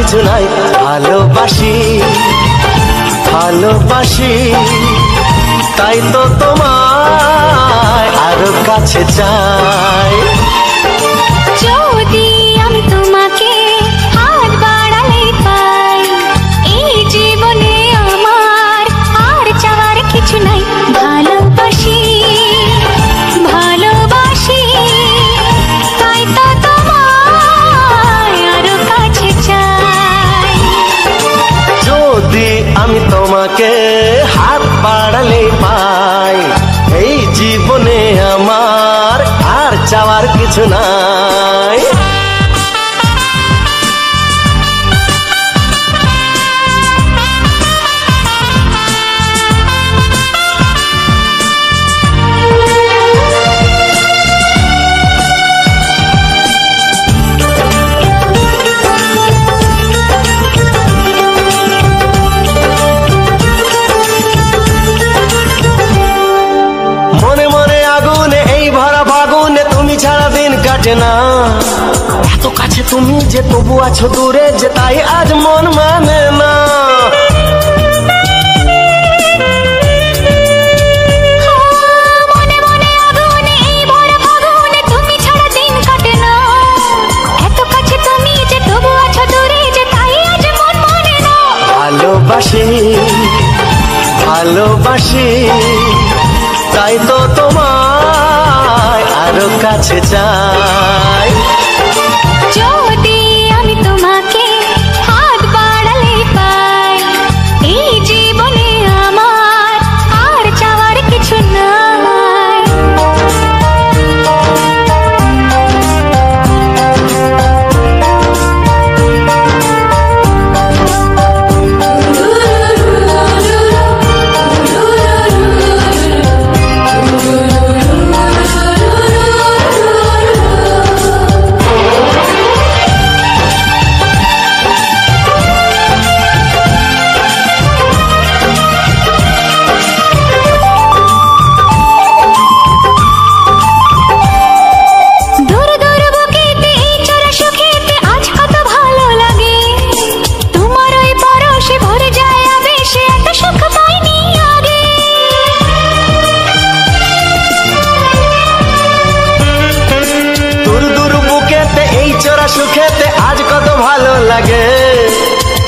কিছু নাই। ভালোবাসি ভালোবাসি তাই তো তোমায় আরো কাছে চাই। যদি আমি তোমাকে হাত বাড়ালে পাই, এই জীবনে আমার আর চাওয়ার কিছু নাই। ভালোবাসি ভালোবাসি তাই তো তোমায় আরো কাছে চাই। যদি আমি তোমাকে হাত বাড়ালে পাই, এই জীবনে আমার আর চাওয়ার কিছু নাই। কাটে না এত কাছে তুমি যে তবু আছো দূরে, যে তাই আজ মন মানে না। মনে মনে আগুনে এই ভরা ফাগুনে তুমি ছাড়া দিন কাটে না। এত কাছে তুমি যে তবু আছো দূরে, যে তাই আজ মন মানে না। ভালোবাসি ভালোবাসি তাই তো তোমায় আরো কাছে চাই। যদি আমি তোমাকে হাত বাড়ালে পাই, এই জীবনে আমার আর চাওয়ার কিছু নাই। সুখেতে আজ কত ভালো লাগে,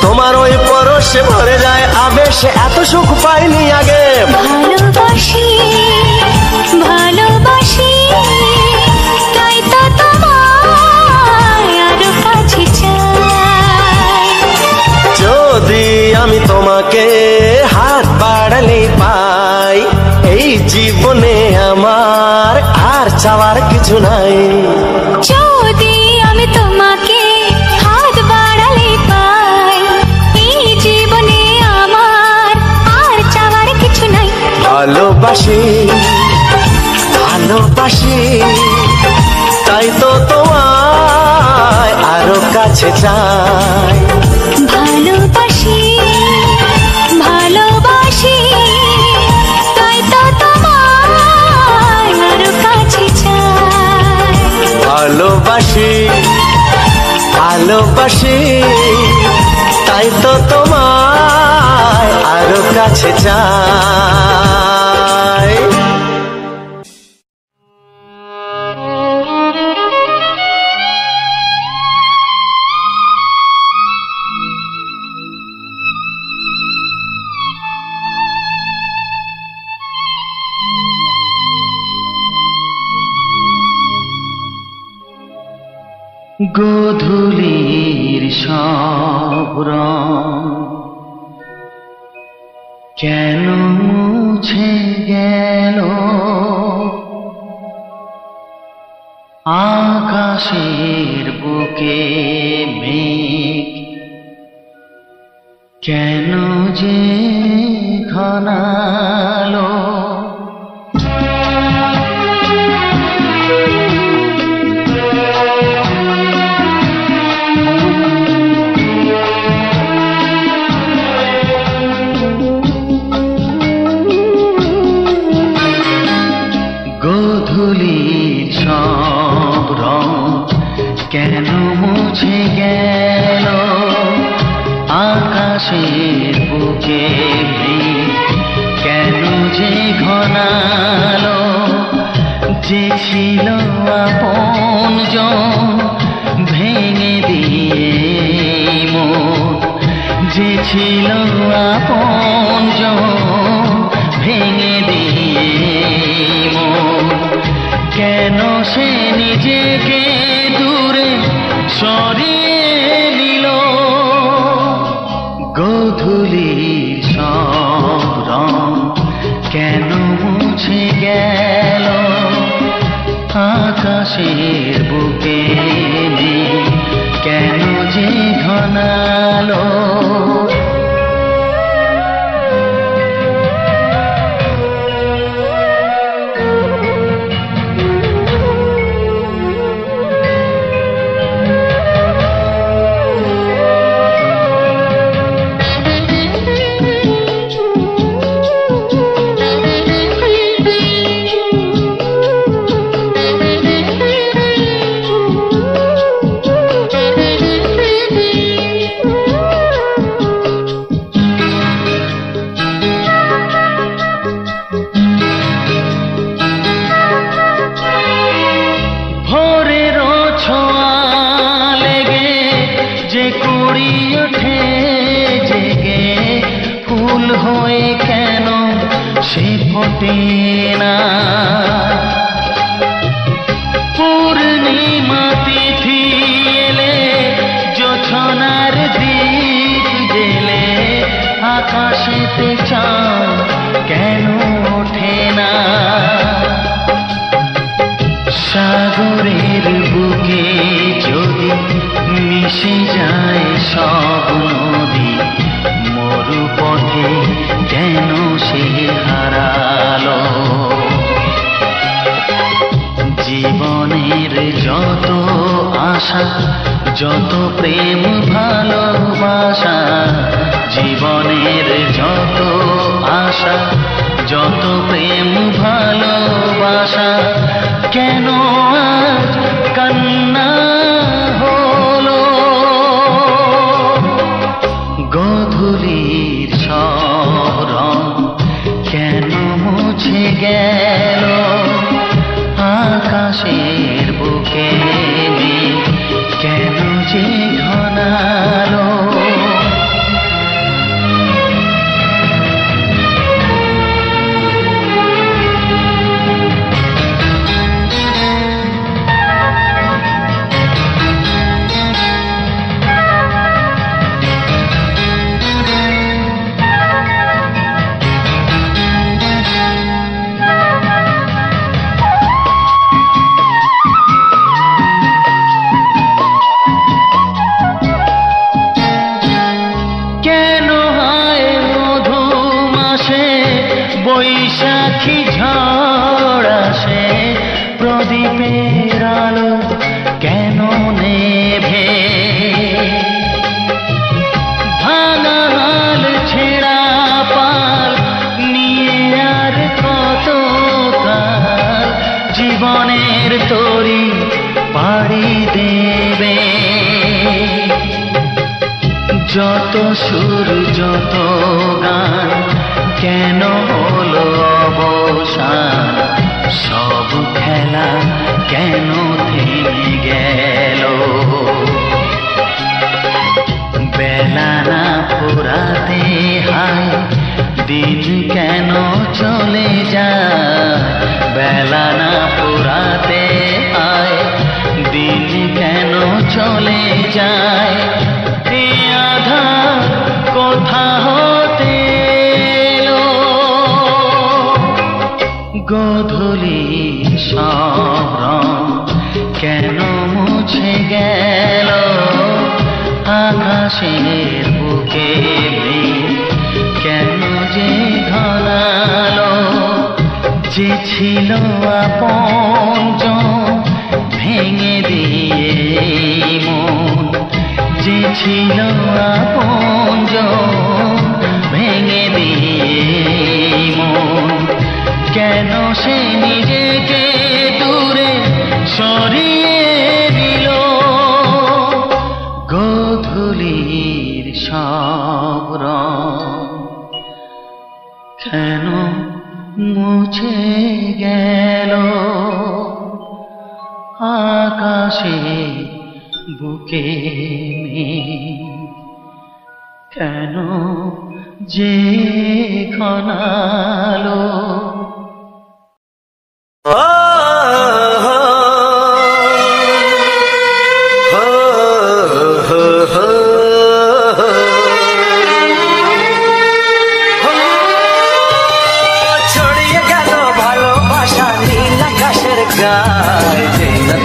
তোমার ওই পরশে ভরে যায় আবেশে, এত সুখ পাইনি আগে। ভালোবাসি ভালোবাসি তাই তো তোমায় আরো কাছে চাই। যদি আমি তোমাকে হাত বাড়ালে পাই, এই জীবনে আমার আর চাওয়ার কিছু নাই। যদি আমি তোমাকে হাত বাড়ালে পাই, এই জীবনে আমার আর চাওয়ার কিছু নাই। ভালোবাসি ভালোবাসি তাই তো তোমায় আরো কাছে চাই। ভালোবাসি ভালোবাসি তাই তো তোমায় আরো কাছে চাই। ভালোবাসি ভালোবাসি তাই তো তোমায় আরো কাছে চাই। গোধূলির সব রং কেন মুছে গেল, আকাশের বুকে মেঘ কেন যে ঘনালো, গোধূলির সব রং কেন মুছে গেল, আকাশের বুকে মেঘ কেন যে ঘনালো, যে ছিল আপনজন ভেঙে দিয়ে মন, যে ছিল আপনজন ভেঙে দিয়ে মন, কেন সে নিজেকে দূরে সরিয়ে নিল। গোধূলির সব রং কেন মুছে গেল, আকাশের বুকে মেঘ কেন যে ঘনালো। হয়ে কেন সে ফোটে না, পূর্ণিমা তিথি এলে জোছনার দীপ জেলে আকাশেতে চাঁদ কেন ওঠে না। সাগরের বুকে যদি মিশে যায় সব নদী, মরুপথে কেন সে হারালো। জীবনের যত আশা, যত প্রেম ভালোবাসা, জীবনের যত আশা, যত প্রেম ভালোবাসা, কেন আজ কান্না হলো। গোধূলির সব রং কেন মুছে গেল, আকাশের বুকে মেঘ কেন যে ঘনালো। বৈশাখী ঝড় আসে, প্রদীপের আলো কেন নেভে, ভাঙা হাল ছেঁড়া পাল নিয়ে আর কত কাল জীবনের তরি পাড়ি দেবে। যত সুর যত গান কেন হলো অবসান, সব খেলা কেন থেমে গেল। বেলা না ফুরাতে হায় দিন কেন চলে যায়, বেলা না ফুরাতে হায় দিন কেন চলে যায়। এ আধার কোথা হতে এলো, গোধূলির সব রং কেন মুছে গেল, আকাশের বুকে মেঘ কেন যে ঘনালো। যে ছিল আপনজন ভেঙে দিয়ে মন, যে ছিল আপনজন ভেঙে দিয়ে মন, কেন সে নিজেকে দূরে সরিয়ে দিল। গোধূলির সব মুছে গেল আকাশে বুকে কেন যে ঘনালো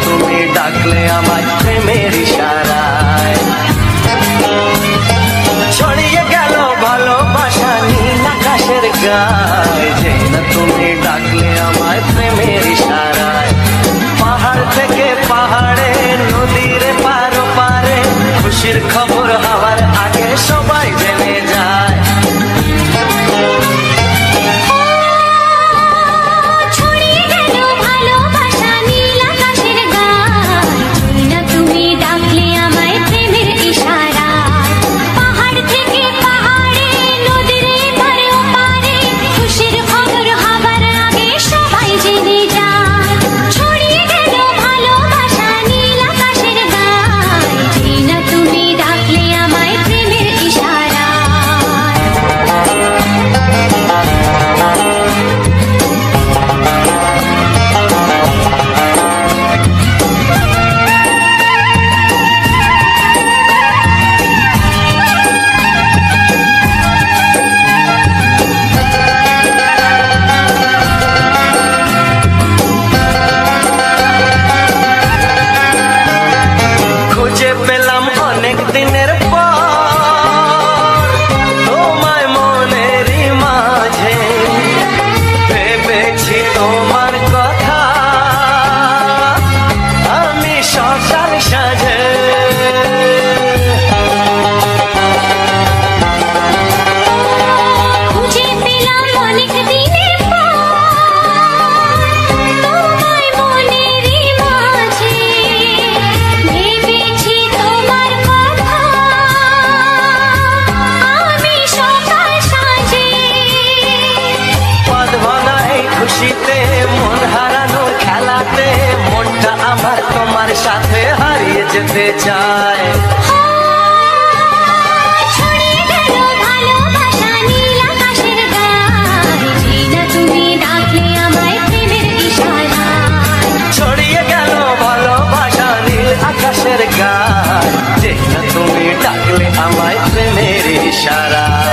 তুমি ডাকলে আমার প্রেমের ইশারায় ছড়িয়ে গেল ভালোবাসা নীল আকাশের গায়ে যে না তুমি ডাকলে আমার প্রেমের ইশারায় পাহাড় থেকে পাহাড়ে নদীর পারো পারে খুশির খবর হওয়ার আগে সবাই জেনে যায় সাথে হারিয়ে যেতে চায় ছড়িয়ে গেল ভালোবাসা নীল আকাশের গায়ে যে না তুমি ডাকলে আমায় প্রেমের ইশারায় ছড়িয়ে গেল ভালোবাসা নীল আকাশের গায়ে যে না তুমি ডাকলে আমায় প্রেমের ইশারায়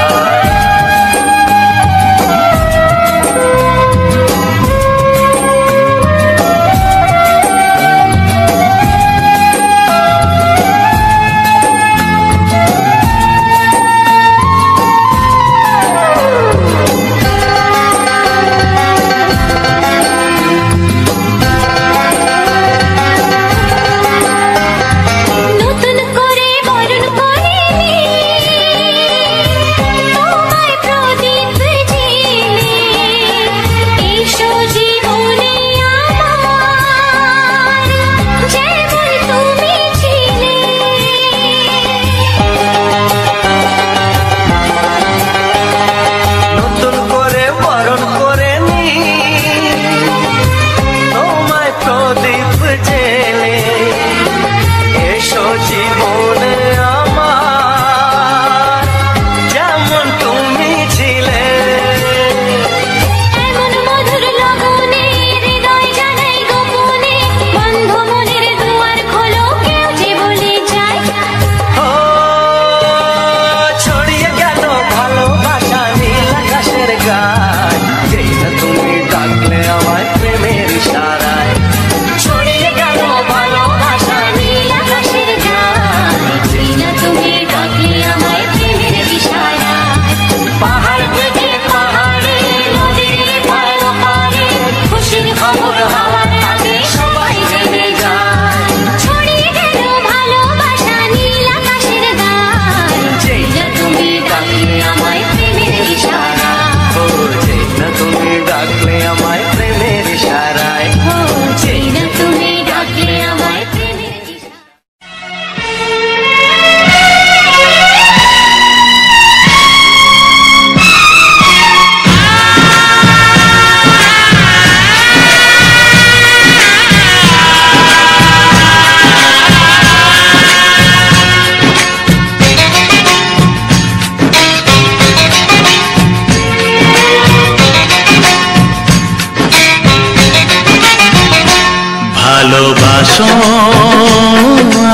বাসো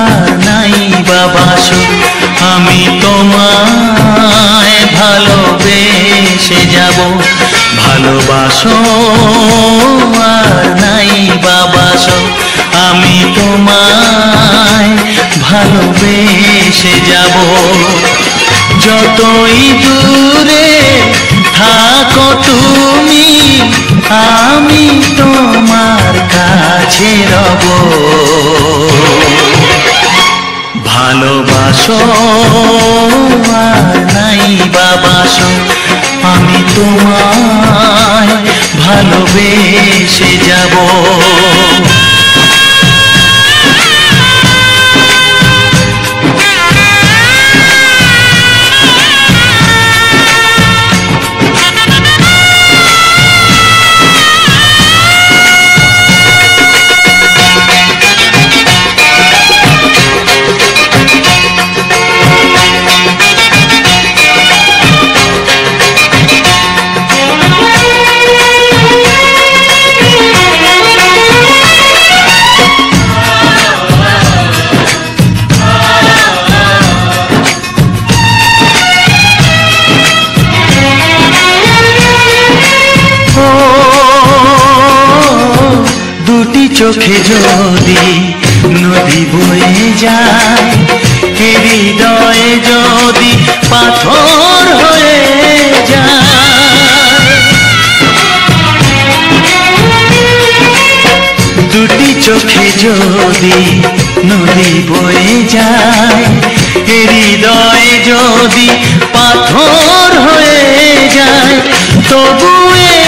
আর নাই বা বাসো, আমি তোমায় ভালোবেসে যাব। ভালোবাসো আর নাই বা বাসো, আমি তোমায় ভালোবেসে যাব। যতই দূরে থাকো তুমি, আমি তোমার কাছে রব। ভালোবাসো আর নাই বা বাসো, আমি তোমায় ভালোবেসে যাব। চোখে যদি নদী বয়ে যায়, হৃদয়ে যদি পাথর হয়ে যায়, দুটি চোখে যদি নদী বয়ে যায়, হৃদয়ে যদি পাথর হয়ে যায়, তবু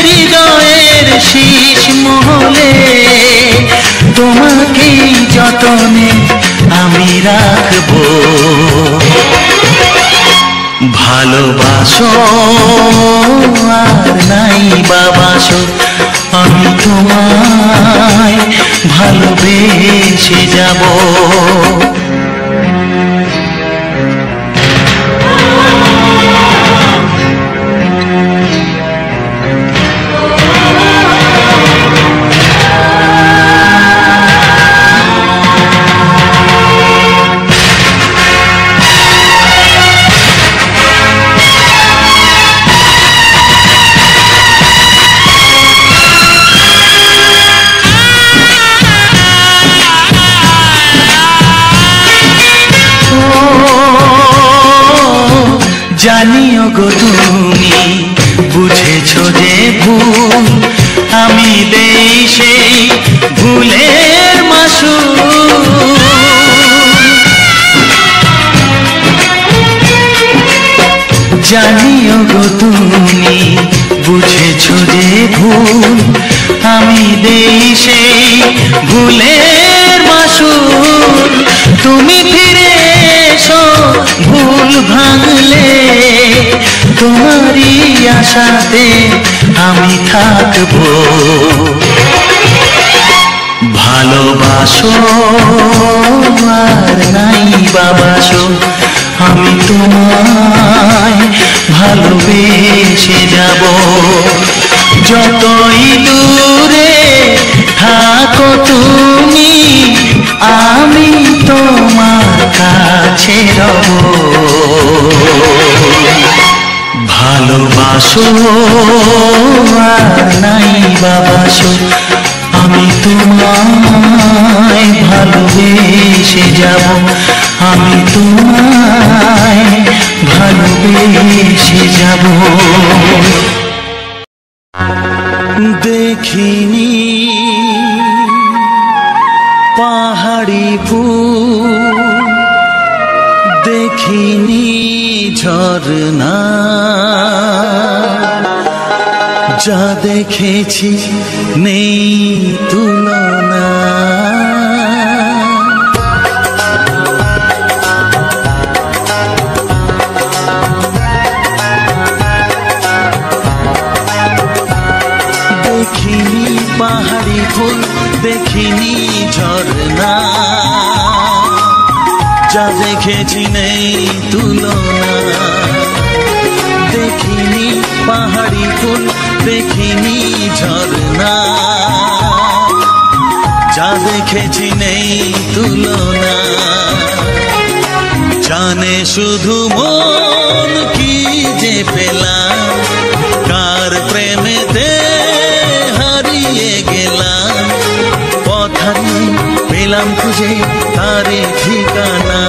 হৃদয়ের শীষ মহলে তোমাকে যতনে আমি রাখবো। ভালোবাসো আর নাই বা বাসো, আমি তোমায় ভালোবেসে যাব। জানিও গো তুমি বুঝেছো যে ভুল, আমি দেই সেই ভুলের মাসুল। জানিও গো তুমি বুঝেছো যে ভুল, আমি দেই সেই ভুলের মাসুল। তুমি ফিরে এসো ভুল ভাঙলে, তোমারই আশাতে আমি থাকবো। ভালোবাসো আর নাই বা বাসো, আমি তোমায় ভালোবেসে যাব। যতই দূরে থাকো তুমি, আমি তোমার কাছে রব। ভালোবাসো আর নাই বা বাসো, আমি তোমায় ভালোবেসে যাব। আমি তোমায় ভালোবেসে যাব। দেখিনি পাহাড়ি ফুল, দেখিনি ঝরনা, যা দেখেছি নেই তুলনা। দেখিনি পাহাড়ি ফুল, দেখিনি ঝরনা, যা দেখেছি নেই তুলনা। দেখিনি পাহাড়ি ফুল, দেখিনি ঝরনা, যা দেখেছি নেই তুলনা, জানে শুধু মন কি যে পেলাম, কার প্রেমেতে হারিয়ে গেলাম। পথ হারিয়ে পেলাম খুঁজে তারে ঠিকানা,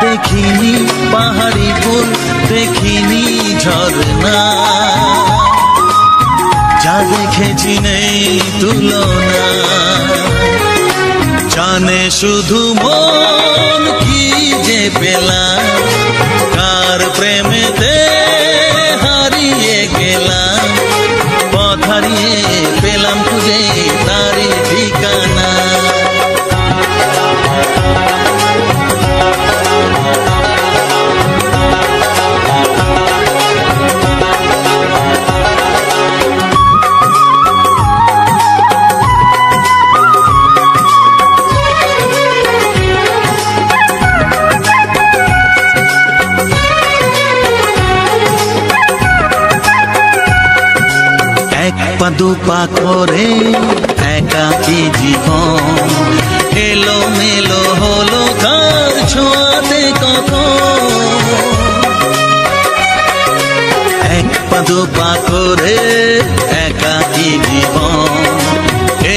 দেখিনি পাহাড়ি ফুল দেখিনি ঝরনা, যা দেখেছি নেই তুলনা, জানে শুধু মন কি যে পেলাম, কার প্রেমেতে হারিয়ে গেলাম। পথ হারিয়ে পেলাম খুঁজে তারে ঠিকানা। দুপা করে একাকী জীবন, এলো মেলো হলো কার ছোঁয়াতে কখন। এক পা দুপা করে একাকী জীবন,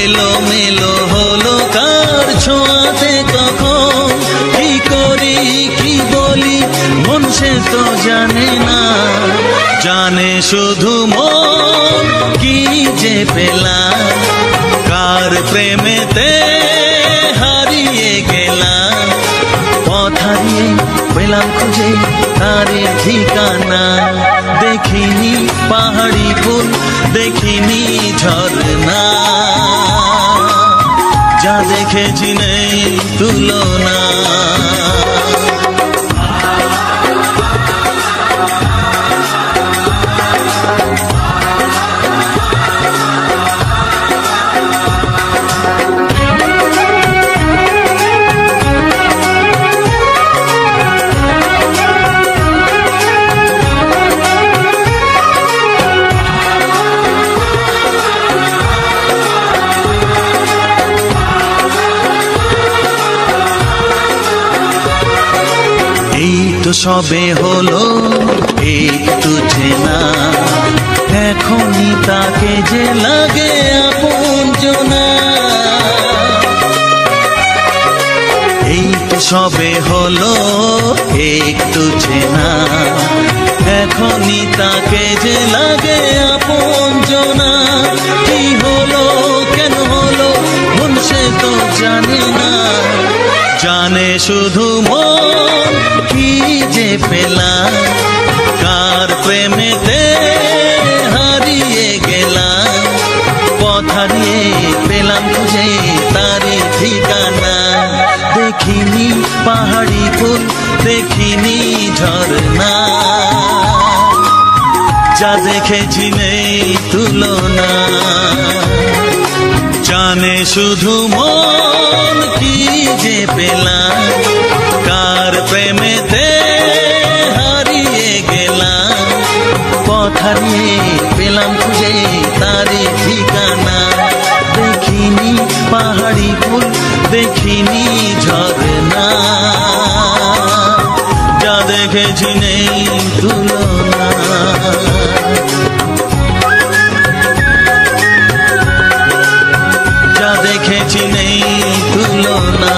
এলো মেলো হলো কার ছোঁয়াতে কখন। কি করি কি বলি মন সে তো জানে না, জানে শুধু মন কি যে পেলাম, কার প্রেমেতে হারিয়ে গেলাম। পথ হারিয়ে পেলাম খুঁজে তারে ঠিকানা, দেখিনি পাহাড়ি ফুল দেখিনি ঝরনা, যা দেখেছি নেই তুলনা। সবে হলো একটু চেনা, এখনই তাকে যে লাগে আপনজনা। এই তো সবে হলো একটু চেনা, এখনই তাকে যে লাগে আপনজনা। কি হলো কেন হলো মন সে তো জানে না, জানে শুধু মন কি যে পেলাম, কার প্রেমেতে হারিয়ে গেলাম। পথ হারিয়ে পেলাম খুঁজে তারে ঠিকানা, দেখিনি পাহাড়ি ফুল দেখিনি ঝরনা, যা দেখেছি নেই তুলনা। জানে শুধু মন কি যে পেলাম, কার প্রেমেতে হারিয়ে গেলাম। পথ হারিয়ে পেলাম খুঁজে তারে ঠিকানা, দেখিনি পাহাড়ি ফুল দেখিনি ঝরনা, যা দেখেছি নেই তুলনা। যা দেখেছি নেই তুলনা,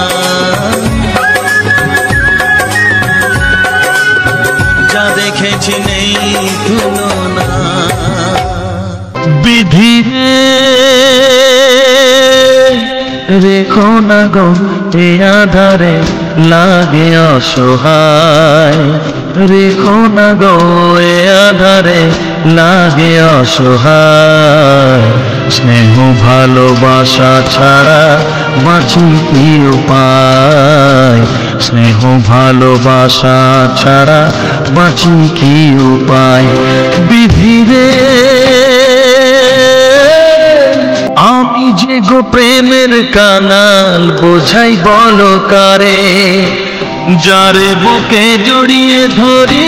যা দেখেছি নেই তুলনা। বিধি রেখো না গো এ আধারে লাগে অসহায়, রেখো না গো এ আধারে লাগে অসহায়। স্নেহ ভালোবাসা ছাড়া বাঁচি কি উপায়, স্নেহ ভালোবাসা ছাড়া বাঁচি কি উপায়। বিধিরে আমি যে গো প্রেমের কানাল, বোঝাই বলো কারে, যারে বুকে জড়িয়ে ধরি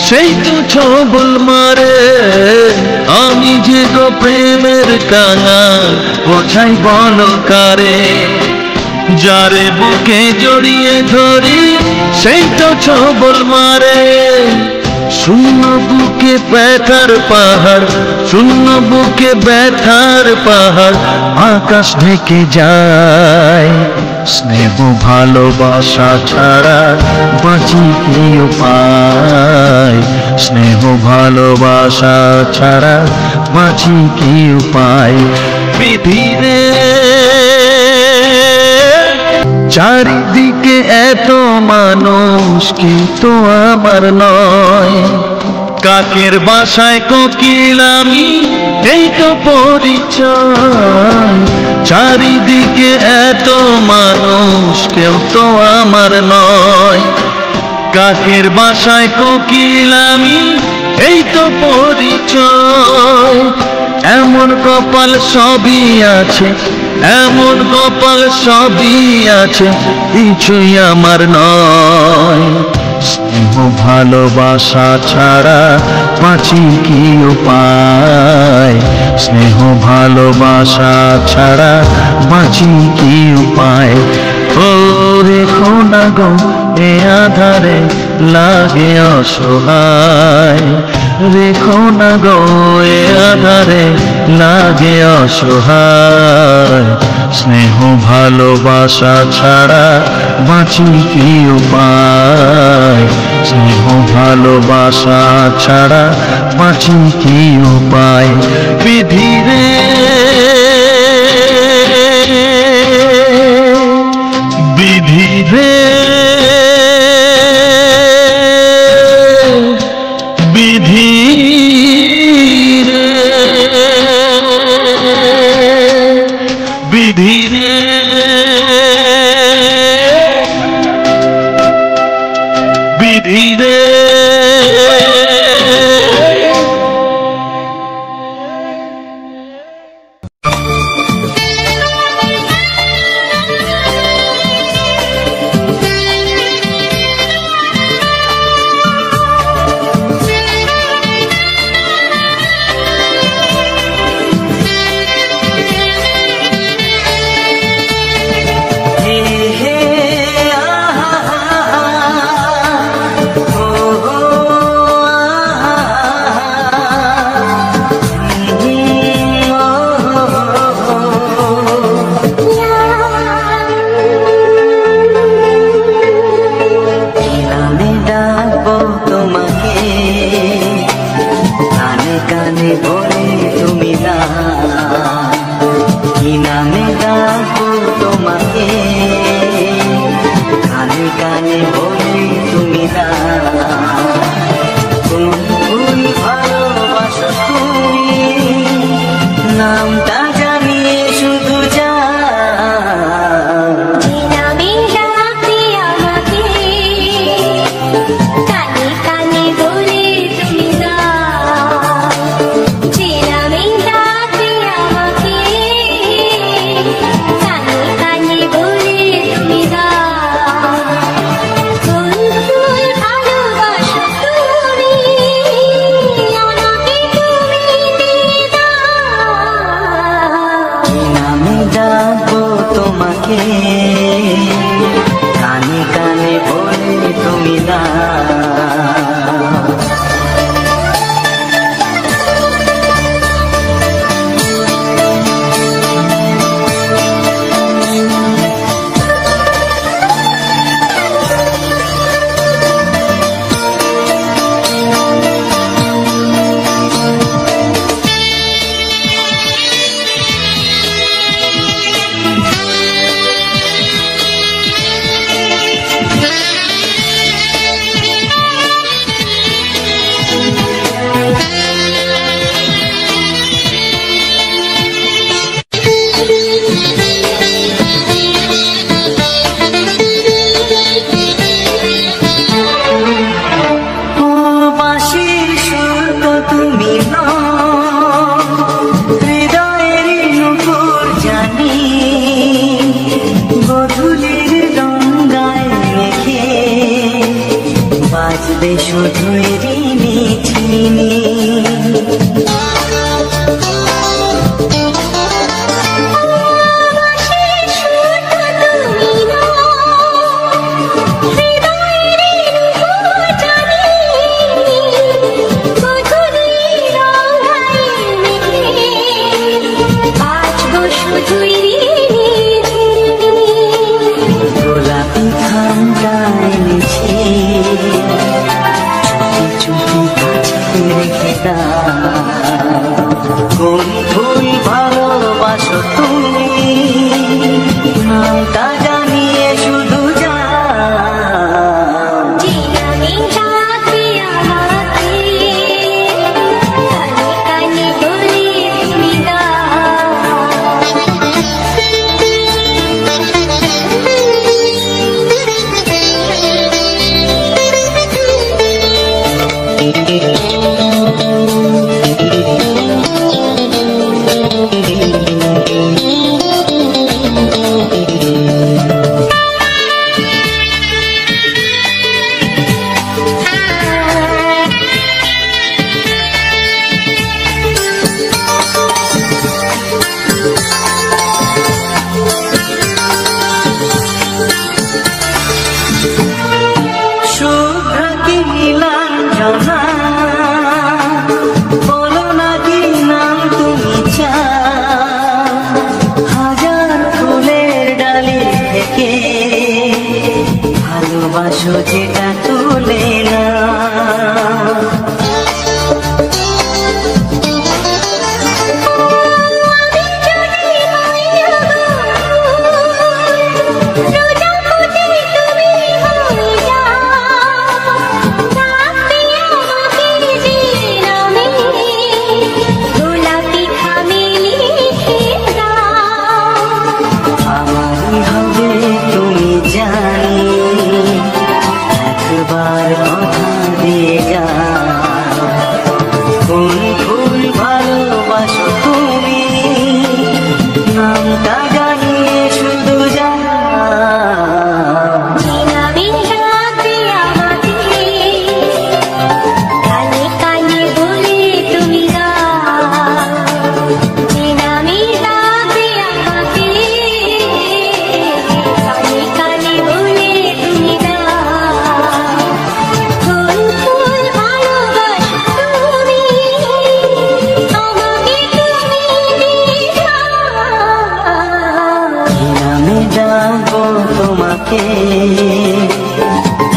সেই তো ছবল মারে। আমি যে গো প্রেমের কানাল, বোঝাই বলো কারে। যারে বুকে জড়িয়ে ধরি সেই তো ছবল মারে। শূন্য বুকে ব্যথার পাহাড়, শূন্য বুকে ব্যথার পাহাড়, আকাশ ঢেকে যায়। স্নেহ ভালোবাসা ছাড়া বাঁচি কি উপায়? স্নেহ ভালোবাসা ছাড়া বাঁচি কি উপায়? বিধিরে চারিদিকে এত মানুষ কিন্তু আমার নয়। কাকের বাসায় কোকিল আমি, এই তো পরিচয়। চারিদিকে এত মানুষ কেউ তো আমার নয়। কাকের বাসায় কোকিল আমি, এই তো পরিচয়। এমন কপাল সবই আছে, এমন কপাল সবই আছে, কিছুই আমার নয়। স্নেহ ভালোবাসা ছাড়া বাঁচি কি উপায়? স্নেহ ভালোবাসা ছাড়া বাঁচি কি উপায়? ও রেখো না গো এ আধারে লাগে অসহায়। রেখো না গো এ আধারে লাগে অসহায়। স্নেহ ভালোবাসা ছাড়া বাঁচি কি উপায়? স্নেহ ভালোবাসা ছাড়া বাঁচি কি উপায়? বিধিরে বিধিরে বিধিরে বিধিরে বিধিরে। যেটা তুলে না।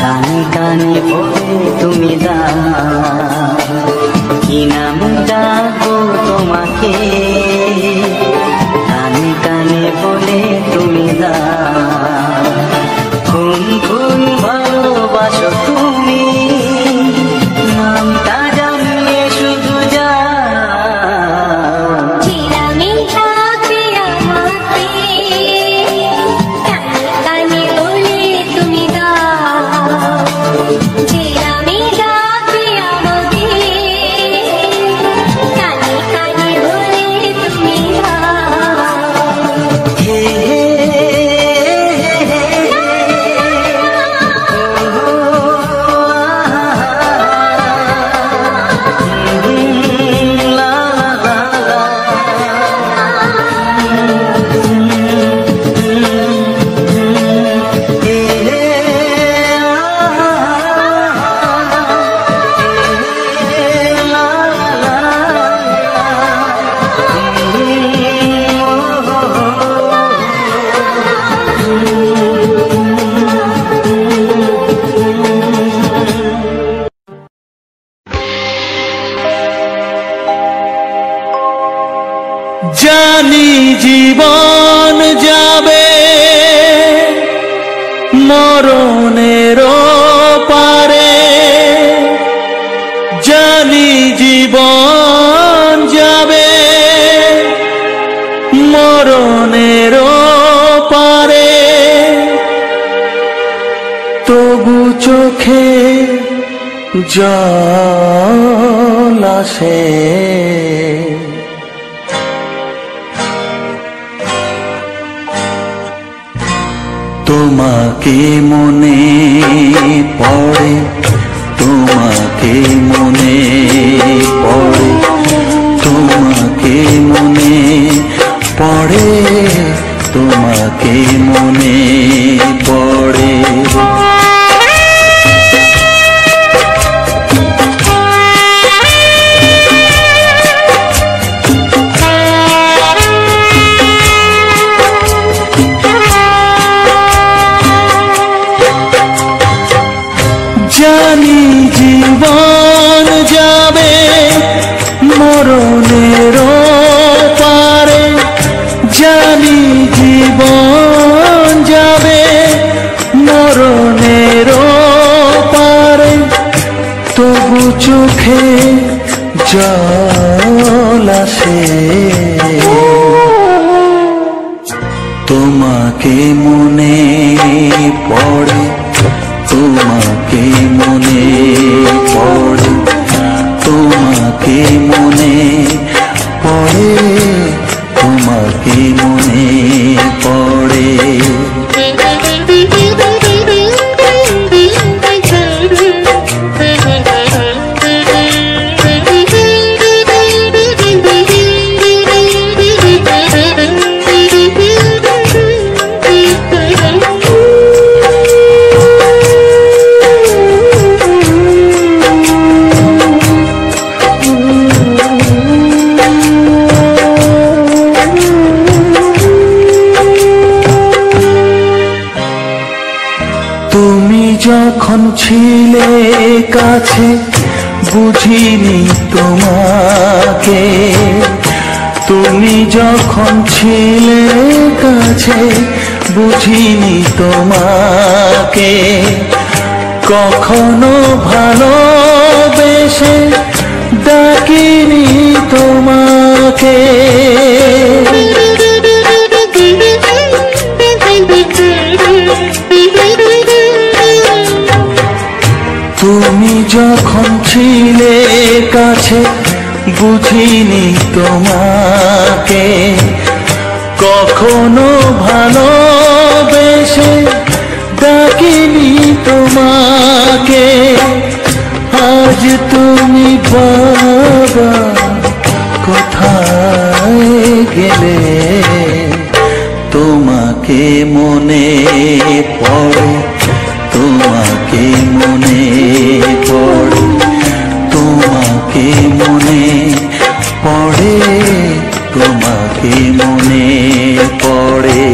কানে কানে বলে তুমি কি নাম ডাকবো তোমাকে, কানে কানে বলে তুমি কোন কোন ভালোবাসো তুমি, নামটা জানিয়ে শুধু যা। জানি জীবন যাবে মরণের পারে, জানি জীবন যাবে মরণের পারে, তবু চোখে জল আসে, তোমাকে মনে পড়ে, তোমাকে মনে পড়ে, তোমাকে মনে পড়ে, তোমাকে মনে পড়ে। জানি জীবন যাবে মরণের পারে, জানি জীবন যাবে মরণের পারে, তবু চোখে জল আসে, তোমাকে মনে পড়ে, তোমাকে মনে পড়ে, তোমাকে মনে পড়ে, তোমাকে মনে পড়ে। যখন ছিলে কাছে বুঝিনি তোমাকে, তুমি যখন ছিলে কাছে বুঝিনি তোমাকে, কখনো ভালোবেসে ডাকিনি তোমাকে। তুমি যখন ছিলে কাছে বুঝিনি তোমাকে, কখনো ভালোবেসে ডাকিনি তোমাকে। আজ তুমি বাবা কোথায় গেলে, তোমাকে মনে পড়ে, তোমাকে মনে পড়ে, তোমাকে মনে পড়ে, তোমাকে মনে পড়ে।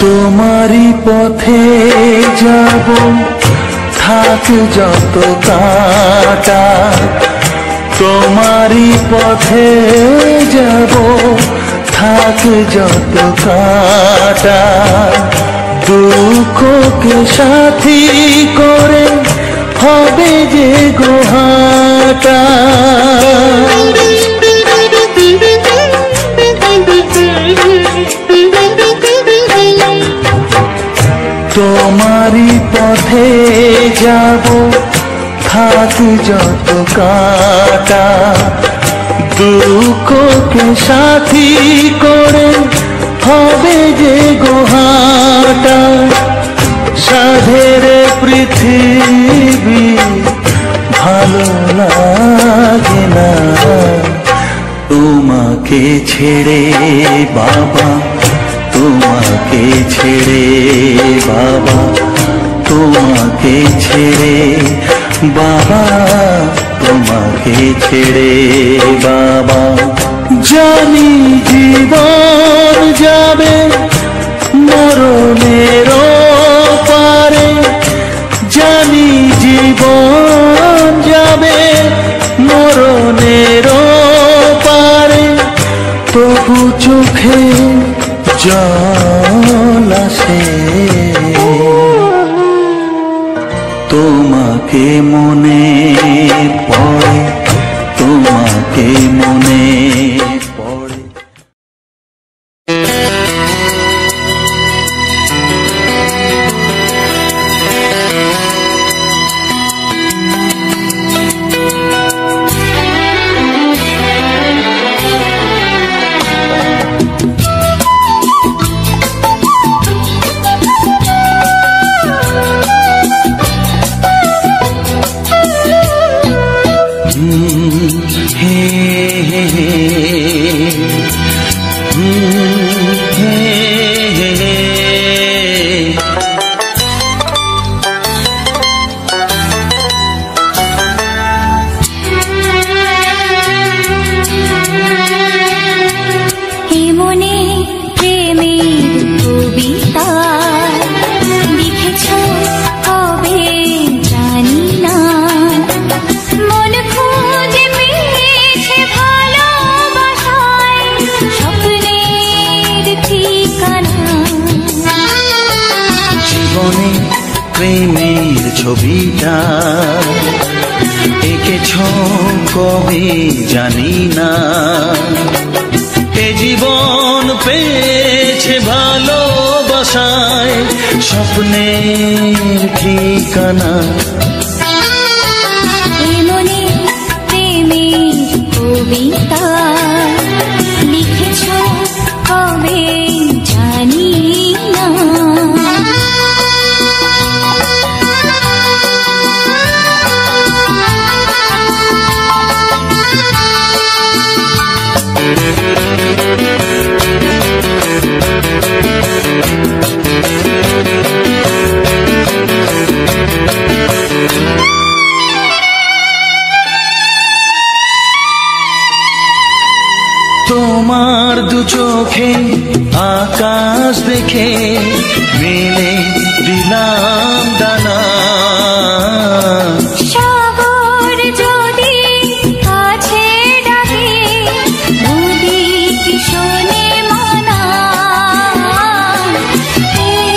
তোমারই পথে যাব থাক যত কাটা, তোমারই পথে যাব থাক যত কাটা, দুঃখকে সাথী করে হবে যে গোহাটা। তোমারই পথে যাব থাক যত কাটা, দুঃখকে সাথী করে হবে যে গোহাটা। সাধের পৃথিবী ভালো লাগে না তোমাকে ছেড়ে বাবা, তোমাকে ছেড়ে বাবা, তোমাকে ছেড়ে বাবা, তোমাকে ছেড়ে বাবা। জানি জীবন যাবে মরণের পারে, জানি জীবন যাবে মরণের পারে, তবু চোখে জল আসে তোমাকে মনে পড়ে, তোমাকে মনে পড়ে। প্রেমের ছবিটা এঁকেছ কবে জানি না, এ জীবন পেয়েছে ভালোবাসায় স্বপ্নের ঠিকানা। মনে প্রেমের কবিতা লিখেছ কবে জানি না, চোখে আকাশ দেখে মেলে দিলাম দানা। সাগর যদি কাছে ডাকে নদী কি শোনে মানা। এই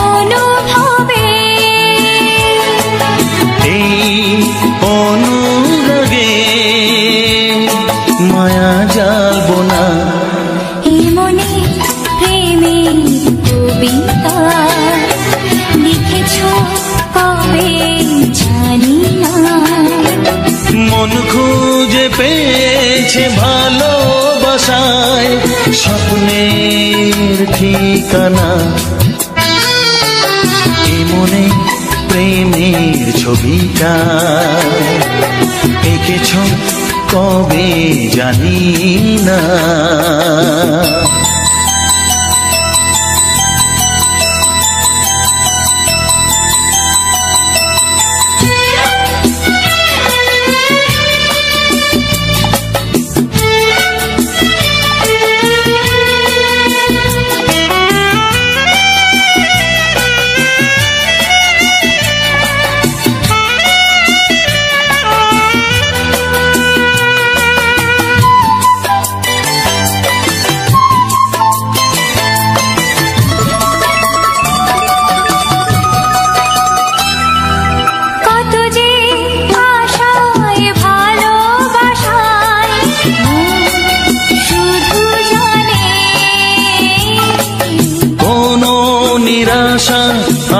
অনুভবে এই অনুরাগে মায়া জ্বালবো না। এই মনে প্রেমের কবিতা লিখেছ কবে জানি না। মন খুঁজে পেয়েছে ভালোবাসায় স্বপ্নের ঠিকানা। এ মনে প্রেমের ছবিটা এঁকেছ কবে জানি না। কত যে আশায় ভালোবাসায় শুধু জানে কোনো নিরাশা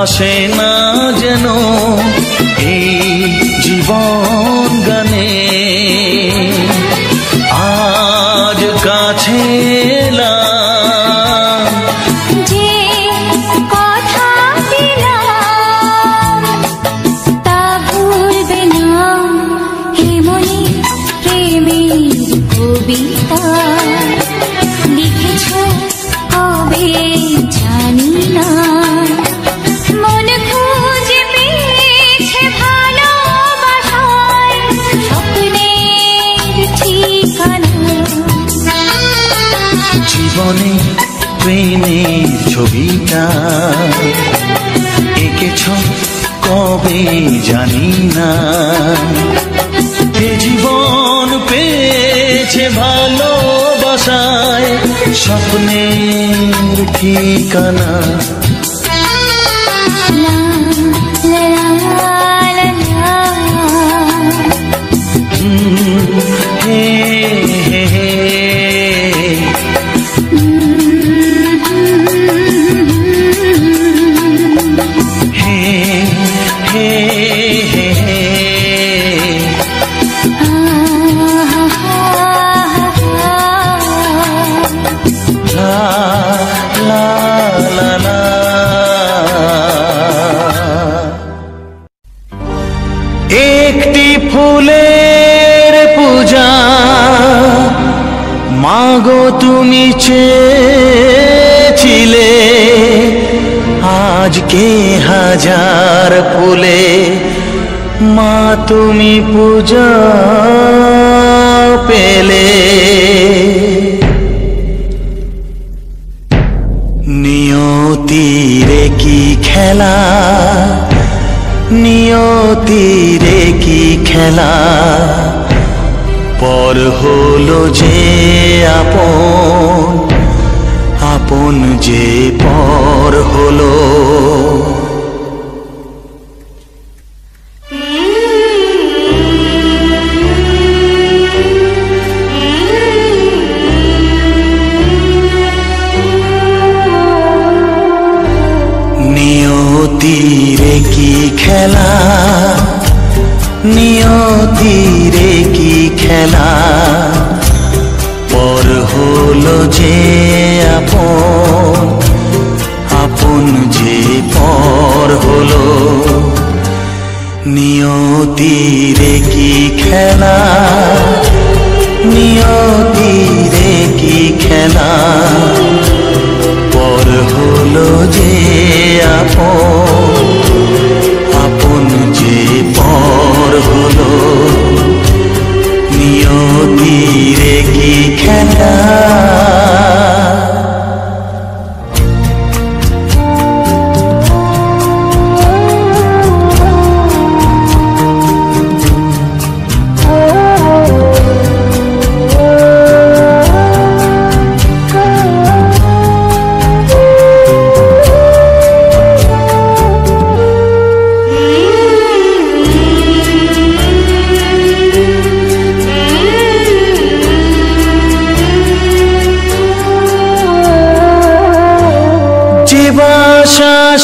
আসে না যেন এই জীবন গানে। আজ কাছে এলাম যে কথা দিলাম তা ভুলবে না। হে মনে প্রেমের কবিতা লিখেছ কবে জানি না। মন খুঁজে পেয়েছে ভালোবাসায় স্বপ্নের ঠিকানা। জীবনে প্রেমের ছবিটা এঁকেছ কবে জানি না। এ জীবন পেয়েছে ভালোবাসায় স্বপ্নের ঠিকানা। লা লা লা লা হে হে হে হে হে হে হে। লা লা লা লা। একটি ফুলের পূজা মাগো তুমি চেয়েছিলে, আজকে হাজার ফুলে মা তুমি পূজা পেলে। নিয়তিরে কি খেলা, নিয়তিরে কি খেলা, পর হলো যে আপন, আপন যে পর হলো। নিয়তিরে কি খেলা, নিয়তিরে কি খেলা, পর হলো যে আপন, আপন যে পর হলো। নিয়তিরে কি খেলা, নিয়তিরে কি খেলা, পর হলো যে আপন, আপন যে পর হলো। নিয়তিরে কি খেলা।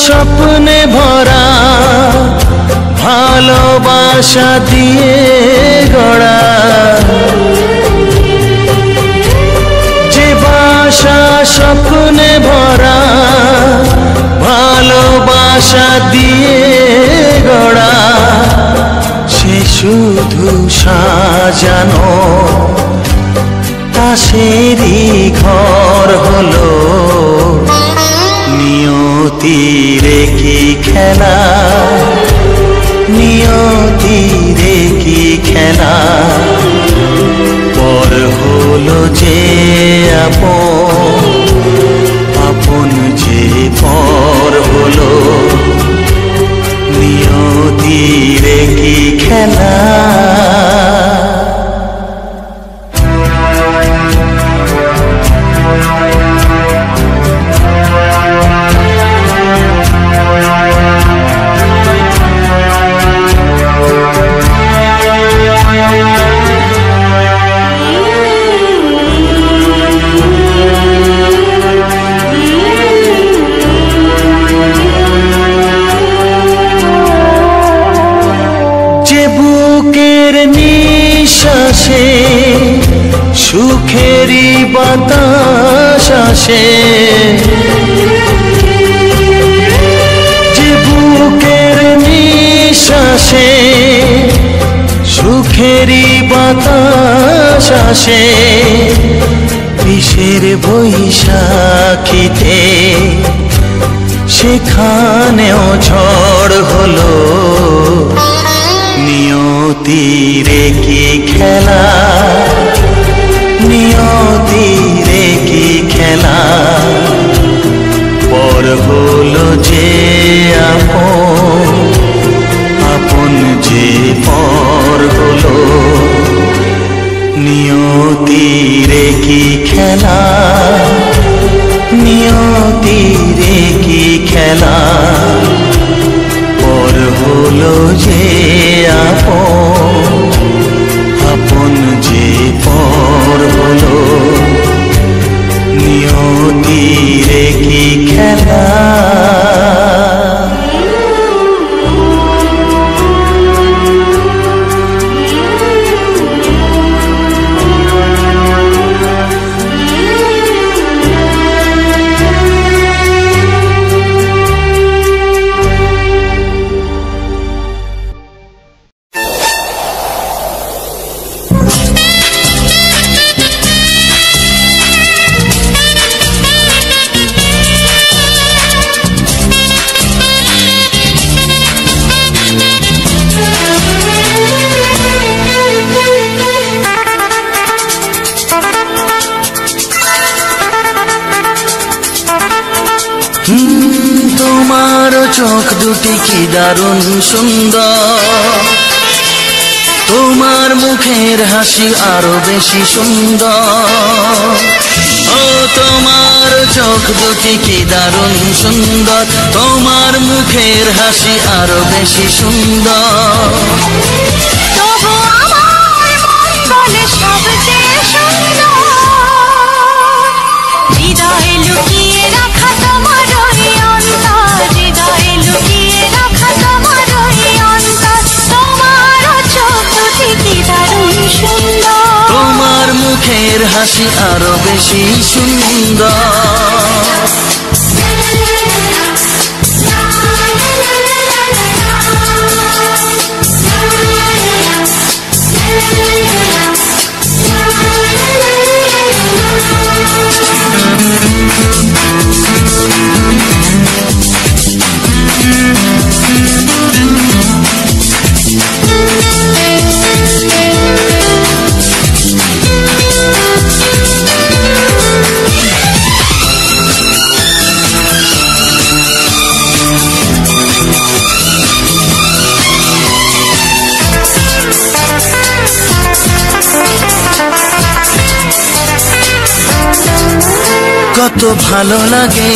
স্বপ্নে ভরা ভালোবাসা দিয়ে গড়া, যে বাসা স্বপ্নে ভরা ভালোবাসা দিয়ে গড়া, সে শুধু সাজানো তাসেরই ঘর হলো। নিয়তির কি খেলা, নিয়তির কি খেলা, পর হলো যে আপন, আপন যে পর হলো। নিয়তির কি খেলা। সুখেরই বাতাস আসে, যে বুকের নিঃশ্বাসে সুখেরই বাতাস আসে, বিষের বৈশাখীতে সেখানেও ঝড় হলো। নিয়তির কি খেলা, নিয়তির কি খেলা, পর হলো যে আপন, আপন যে পর হলো। নিয়তির কি খেলা, নিয়তির কি খেলা, পর হলো যে আপন, আপন যে পর হলো। নিয়তির কি খেলা। তোমার চোখ দুটি কি দারুণ সুন্দর, তোমার মুখের হাসি আরো বেশি সুন্দর। ও তোমার চোখ দুটি কি দারুণ সুন্দর, তোমার মুখের হাসি আরো বেশি সুন্দর। তবু আমার মন বলে সবচেয়ে সুন্দর, হৃদয়ে লুকিয়ে রাখা তোমার ওই অন্তর, হৃদয়ে লুকিয়ে রাখা তোমার ওই অন্তর। তোমার চোখ দুটি কি দারুণ সুন্দর, তোমার মুখের হাসি আরো বেশি সুন্দর। কত ভালো লাগে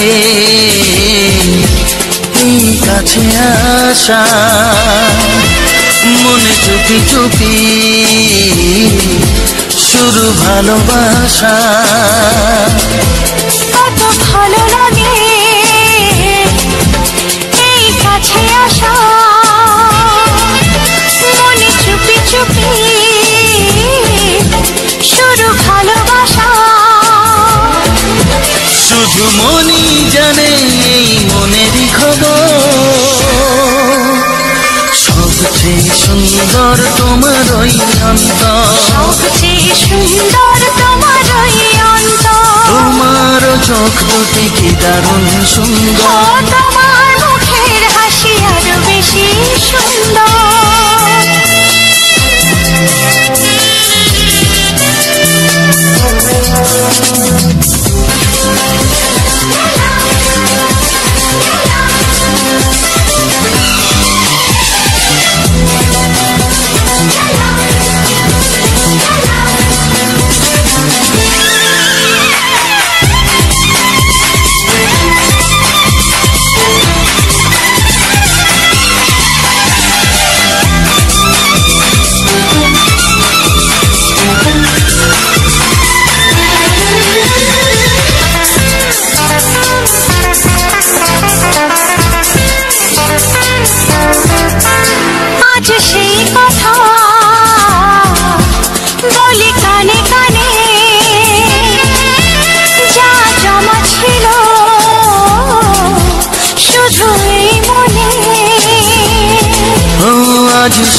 এই কাছে আসা, মনে চুপি চুপি শুরু ভালোবাসা। কত ভালো লাগে শুধু মনই জানে এই মনেরই খবর। সবচেয়ে সুন্দর তোমার ওই অন্তর, সবচেয়ে সুন্দর তোমার ওই অন্তর। তোমার চোখ দুটি কি দারুণ সুন্দর, তোমার মুখের হাসি আরো বেশি সুন্দর।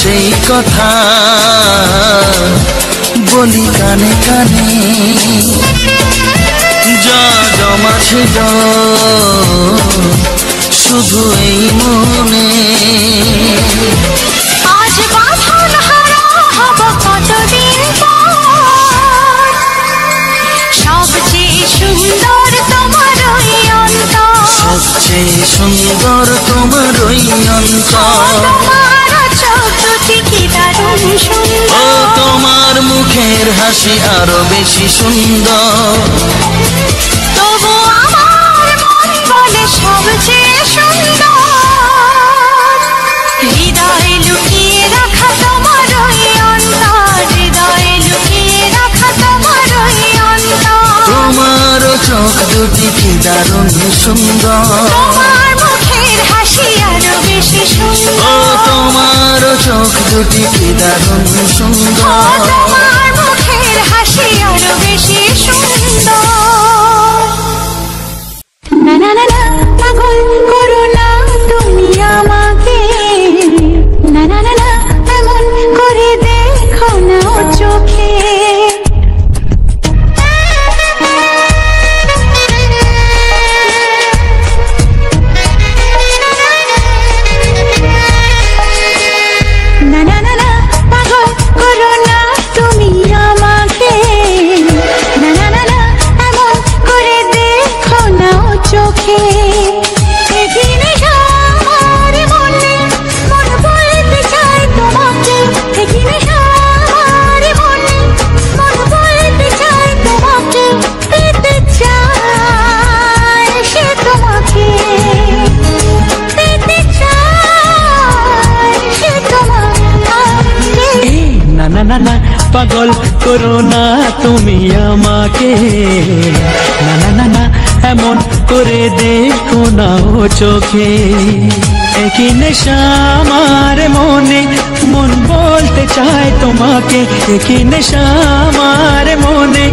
সেই কথা বলি কানে কানে, যা জমা ছিল শুধু এই মনে। আজ বাঁধন হারা হব কতদিন পর, সবচেয়ে সুন্দর তোমার ওই অন্তর, সবচেয়ে সুন্দর তোমার ওই অন্তর। ও তোমার মুখের হাসি আরো বেশি সুন্দর, তবু আমার মন বলে সবচেয়ে সুন্দর। হৃদয়ে লুকিয়ে রাখা তোমার ওই অন্তর, হৃদয়ে লুকিয়ে রাখা তোমার ওই অন্তর। তোমার চোখ দুটি কি দারুণ সুন্দর, তোমার মুখের হাসি আরো বেশি সুন্দর। ও তোমার চোখ দুটি কি দারুণ সুন্দর, তোমার মুখের হাসি আরো বেশি সুন্দর। না না না না, পাগল করো না তুমি আমাকে, না না না না, এমন করে দেখো না চোখে। না না না না, পাগল করো না তুমি আমাকে, না না না না, এমন করে দেখো না চোখে। এদিনে আমার মনে মন বলতে চায় তোমাকে, এদিনে আমার মনে মন বলতে চায় তোমাকে, পেতে চায় সে তোমাকে, পেতে চায় সে তোমাকে। না না না না, পাগল করো না তুমি আমাকে, না না না না, এমন করে দেখো না ও চোখে। একই নেশা আমার মনে মন বলতে চায় তোমাকে, একই নেশা আমার মনে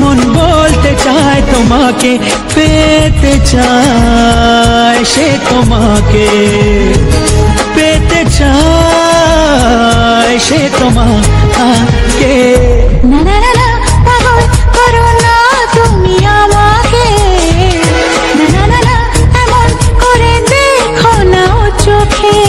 মন বলতে চায় তোমাকে, পেতে চায় সে তোমাকে, পেতে চায় সে তোমাকে। না না না না, পাগল করো না তুমি আমাকে, না না না না, এমন করে দেখো না চোখে।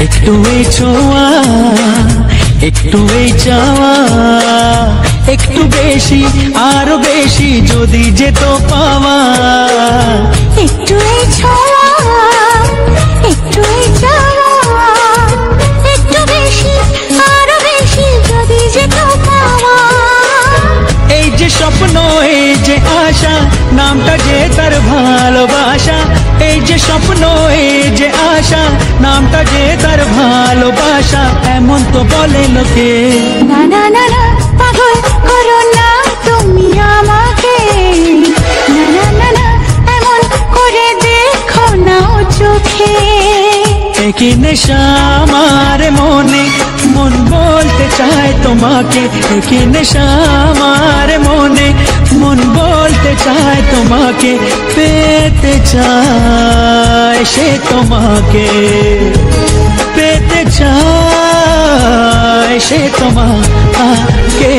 একটু এই ছোঁয়া, একটু এই চাওয়া, একটু বেশি আরো বেশি যদি যেত পাওয়া। একটু এই ছোঁয়া, একটু এই চাওয়া, একটু বেশি তো বলে লোকে। না না না না পাগল করো না তুমি আমাকে, না না না না এমন করে দেখো না চোখে। কি নেশা আমার মনে, মন বলতে চায় তোমাকে। কি নেশা আমার মনে, মন বলতে চায় তোমাকে। পেতে চায় সে তোমাকে, পেতে চায় সে তোমাকে।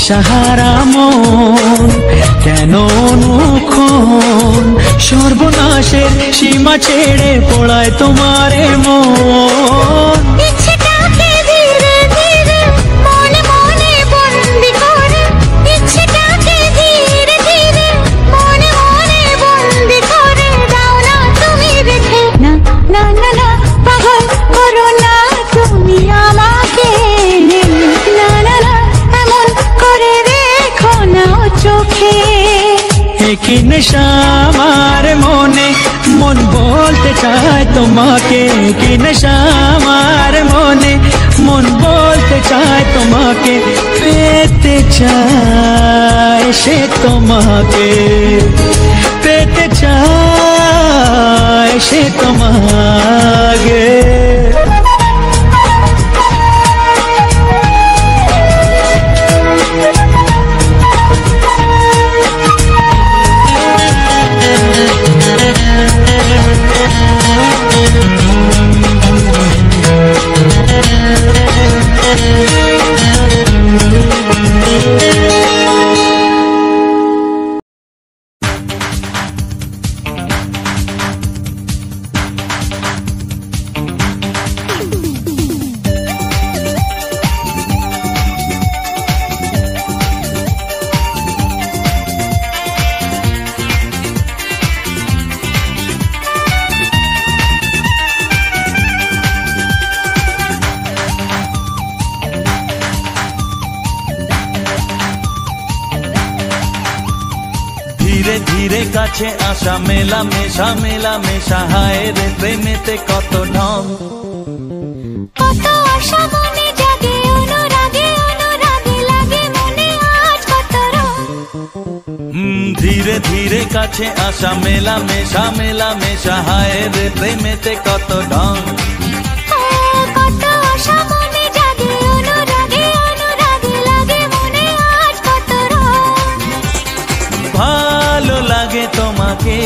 সাহারা মন কেন অনুক্ষণ, সর্বনাশের সীমা ছেড়ে পড়ায় তোমারে মন। ইচ্ছেটাকে ধীরে ধীরে মনে মনে বন্দি করে, ইচ্ছেটাকে ধীরে ধীরে মনে মনে বন্দি করে দাও না তুমি রেখে। না না না না পাগল করো না তুমি আমাকে, না না না এমন করে দেখো না চোখে। কি নেশা আমার মনে, মন বলতে চায় তোমাকে। কি নেশা আমার মনে, মন বলতে চায় তোমাকে। পেতে চায় সে তোমাকে, পেতে চায় সে তোমাকে। ধীরে ধীরে কাছে আসা, মেলা মেশা মেলা মেশা, হায় রে প্রেমেতে কত ঢং। কত আশা মনে জাগে, অনুরাগে অনুরাগে লাগে মনে আজ কত রং। ধীরে ধীরে কাছে আসা, মেলা মেশা মেলা মেশা, হায় রে প্রেমেতে কত ঢং। কত আশা মনে জাগে, অনুরাগে অনুরাগে লাগে মনে আজ কত রং। ভালো লাগে তোমাকে,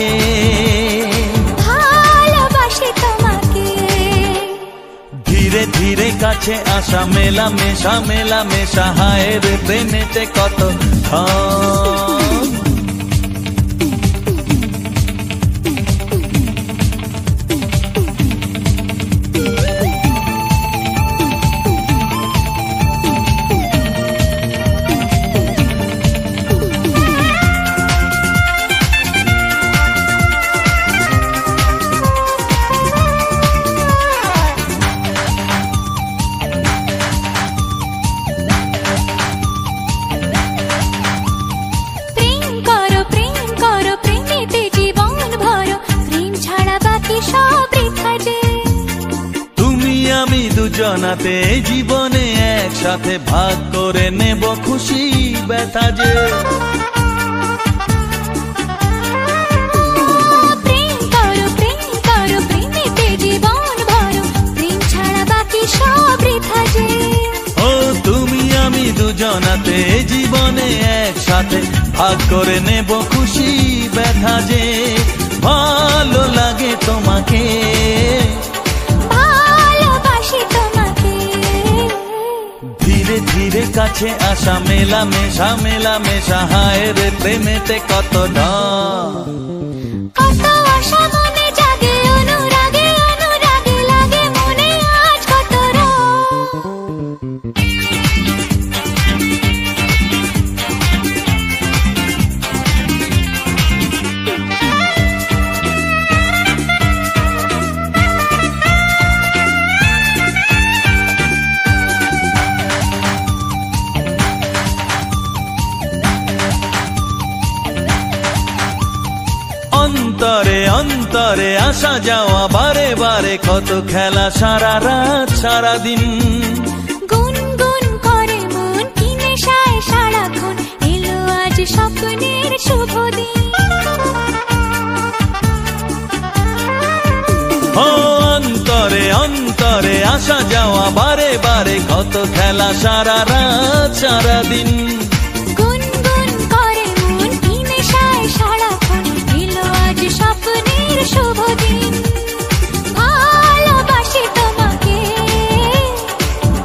ভালোবাসি তোমাকে। ধীরে ধীরে কাছে আসা, মেলা মেশা মেলা মেশা, হায় রে প্রেমেতে কত ঢং। দুজনাতে জীবনে একসাথে ভাগ করে নেব খুশি ব্যথা যে। প্রেম করো প্রেমেতে জীবন ভরো, প্রেম ছাড়া বাকি সব বৃথা যে। ও তুমি আমি দুজনাতে জীবনে একসাথে ভাগ করে নেব খুশি ব্যথা যে। ভালো লাগে তোমাকে, ধীরে ধীরে কাছে আসা মেলা মেশা হায় রে প্রেমেতে কত ঢং। কত আশা মনে জাগে অনুরাগে লাগে মনে আজ কত অন্তরে অন্তরে আসা যাওয়া বারে বারে কত খেলা সারা রাত সারা দিন। গুনগুন করে মন কি নেশায় সারাক্ষণ এলো আজ স্বপ্নের শুভ দিন। ও অন্তরে অন্তরে আসা যাওয়া বারে বারে কত খেলা সারা রাত সারা দিন। গুনগুন করে মন কি নেশায় সারাক্ষণ এলো আজ স্বপ্নের শুভ দিন। ভালোবাসি তোমাকে,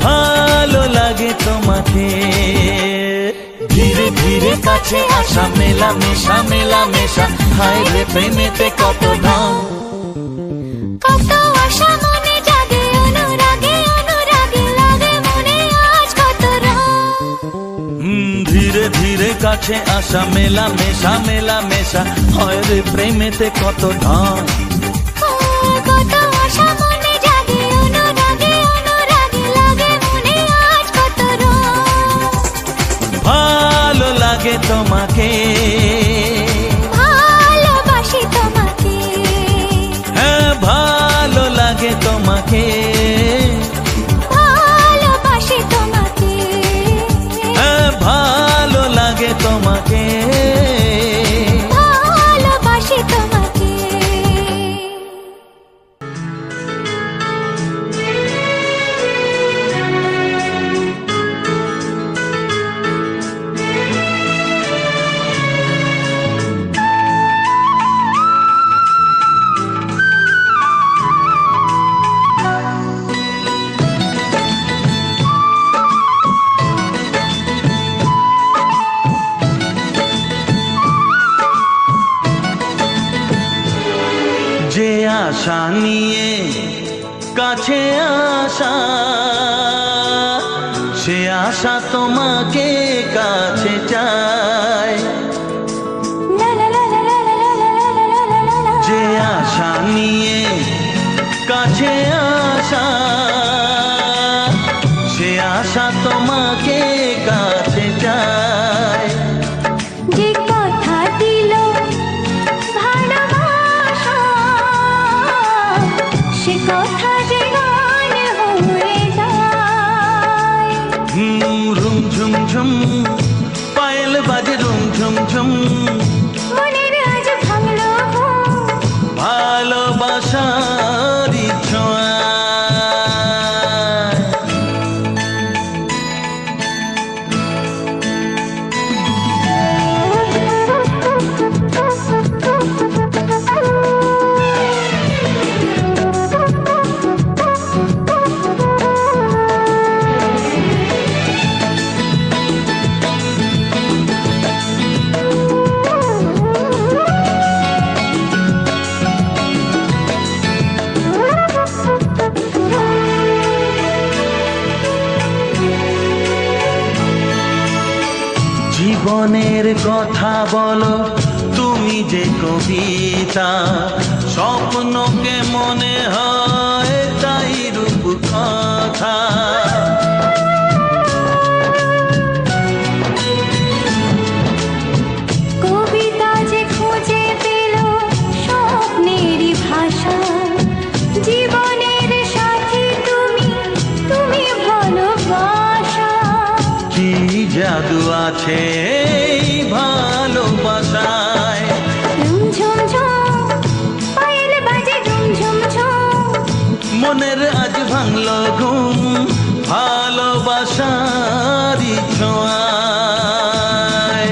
ভালো লাগে তোমাকে, ধীরে ধীরে কাছে আসা মেলা মেশা হায় রে প্রেমেতে কত ঢং। কত আশা মনে জাগে অনুরাগে লাগে মনে আজ কত ধীরে ধীরে কাছে আসা মেলা মেশা হয় রে প্রেমেতে কত ঢং। কত আশা মনে জাগে অনুরাগে লাগে মনে আজ কত ভালো লাগে তোমাকে, ভালোবাসি তোমাকে, হ্যাঁ ভালো লাগে তোমাকে, ভালোবাসি তোমাকে, হ্যাঁ ভালো লাগে তোমাকে, ভালোবাসি তোমাকে। যে আশা নিয়ে কাছে আসা সে আশা তোমাকে কাছে চায়। যে আশা নিয়ে কাছে আসা সে আশা তোমাকে কাছে চায়। যে কথা দিল ভালোবাসা সে কথা যে গান হয়ে যায়। রুম ঝুম ঝুম পায়েল বাজে রুম ঝুম ঝুম মনের আজ ভাঙলো ভালোবাসার ছোঁয়া। জীবনের কথা বলো তুমি যে কবিতা, স্বপ্নকে মনে হয় তাই রূপ কথা। কবিতা যে খুঁজে পেল স্বপ্নেরই ভাষা। জীবনের সাথী তুমি ভালোবাসা। কি জাদু আছে এই ভালোবাসায়। ঝুমঝুম পায়েল বাজে ঝুমঝুম মনের আজ ভাঙলো ঘুম ভালোবাসার ছোঁয়ায়।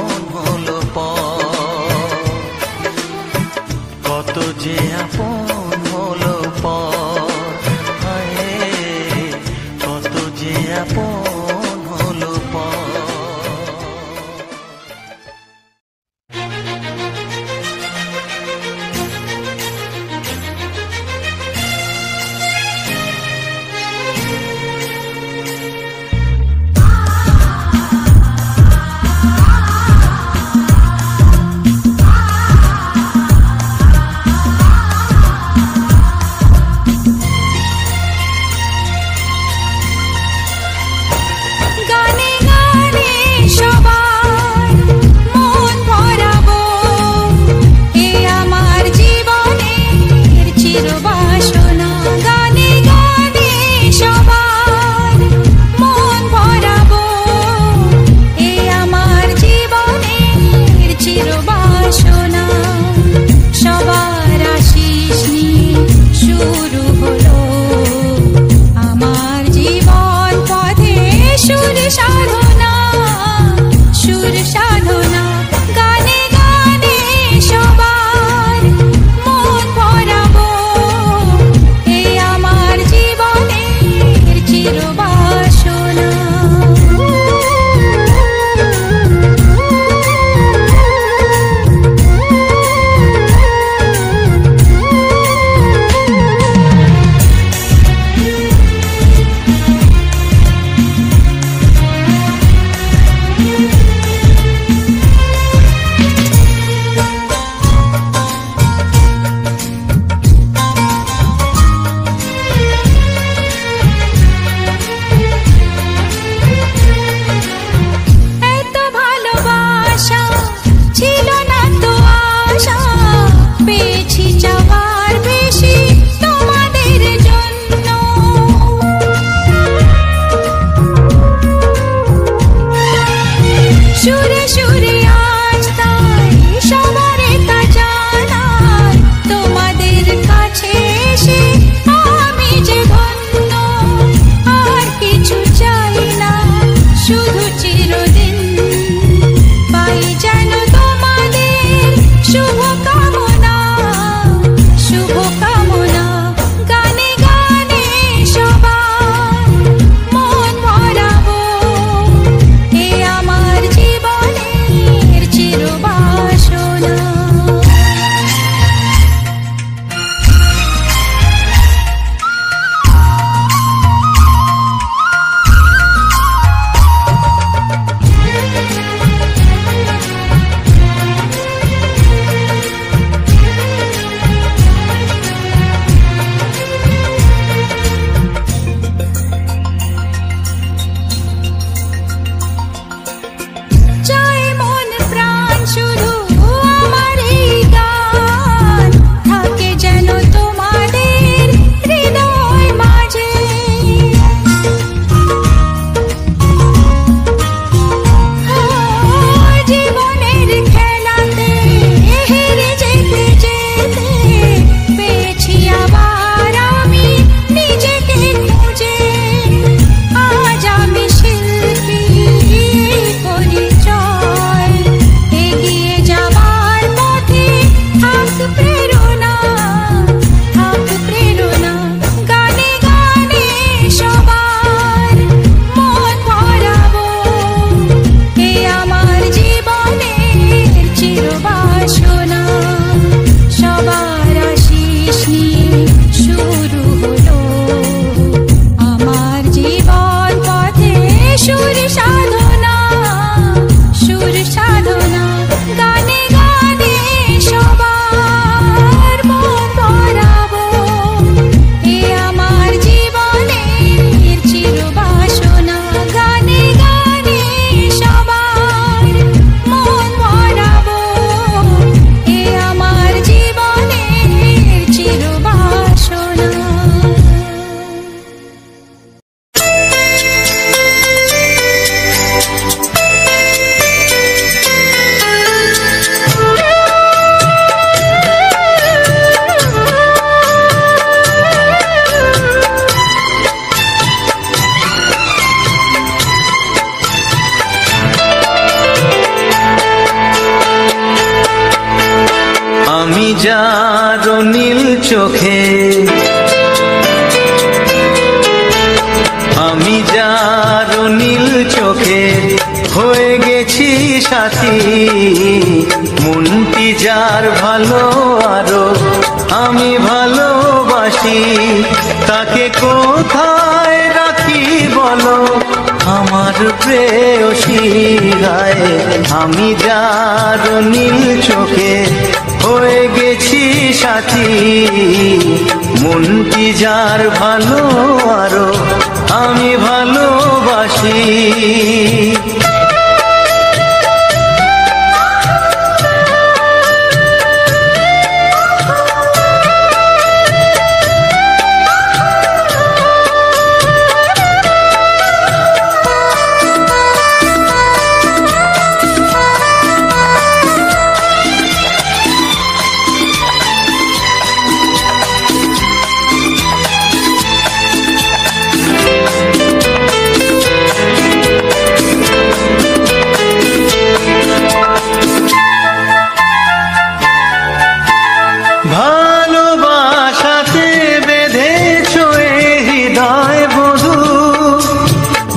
কত যে আপন হলো পর, হায় কত যে আপন হলো পর। যার নীল চোখে, আমি যার নীল চোখে হয়ে গেছি সাথী। মনটি যার ভালো আরো আমি ভালোবাসি, তাকে কোথায় রাখি বলো আমার প্রেয়সী গায়ে। আমি যার নীল চোখে হয়ে গেছি সাথী, মনটি যার ভালো আরো আমি ভালোবাসি। ভালোবাসাতে বেঁধেছ এ হৃদয় বধূ,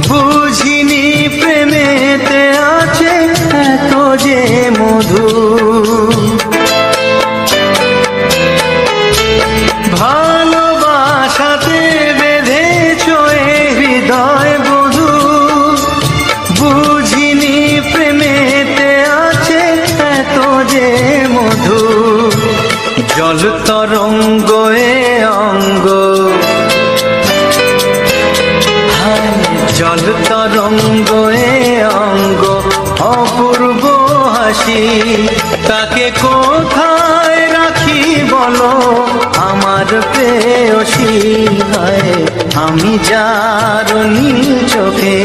বুঝিনি প্রেমেতে আছে এত যে মধু। ভালোবাসাতে বেঁধেছ এ হৃদয় বধূ, বুঝিনি প্রেমেতে আছে এত যে মধু। জল তরঙ্গ এ অঙ্গ, জল তরঙ্গ এ অঙ্গ অপূর্ব হাসি, তাকে কোথায় রাখি বলো আমার প্রেয়সী গায়ে। আমি যার নীল চোখে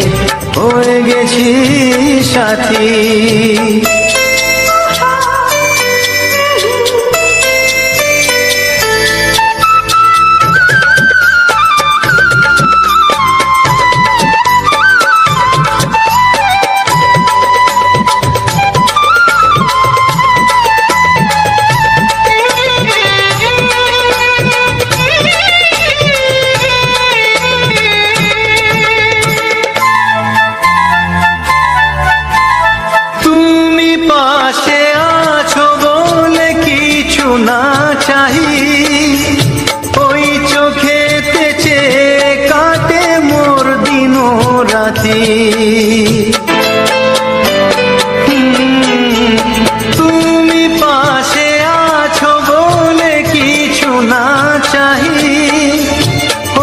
হয়ে গেছি সাথী। পাশে আছো বলে কিছু না চাহি, ওই চোখেতে চেয়ে কাটে মোর দিন রাতি। তুমি পাশে আছো বলে কিছু না চাহি,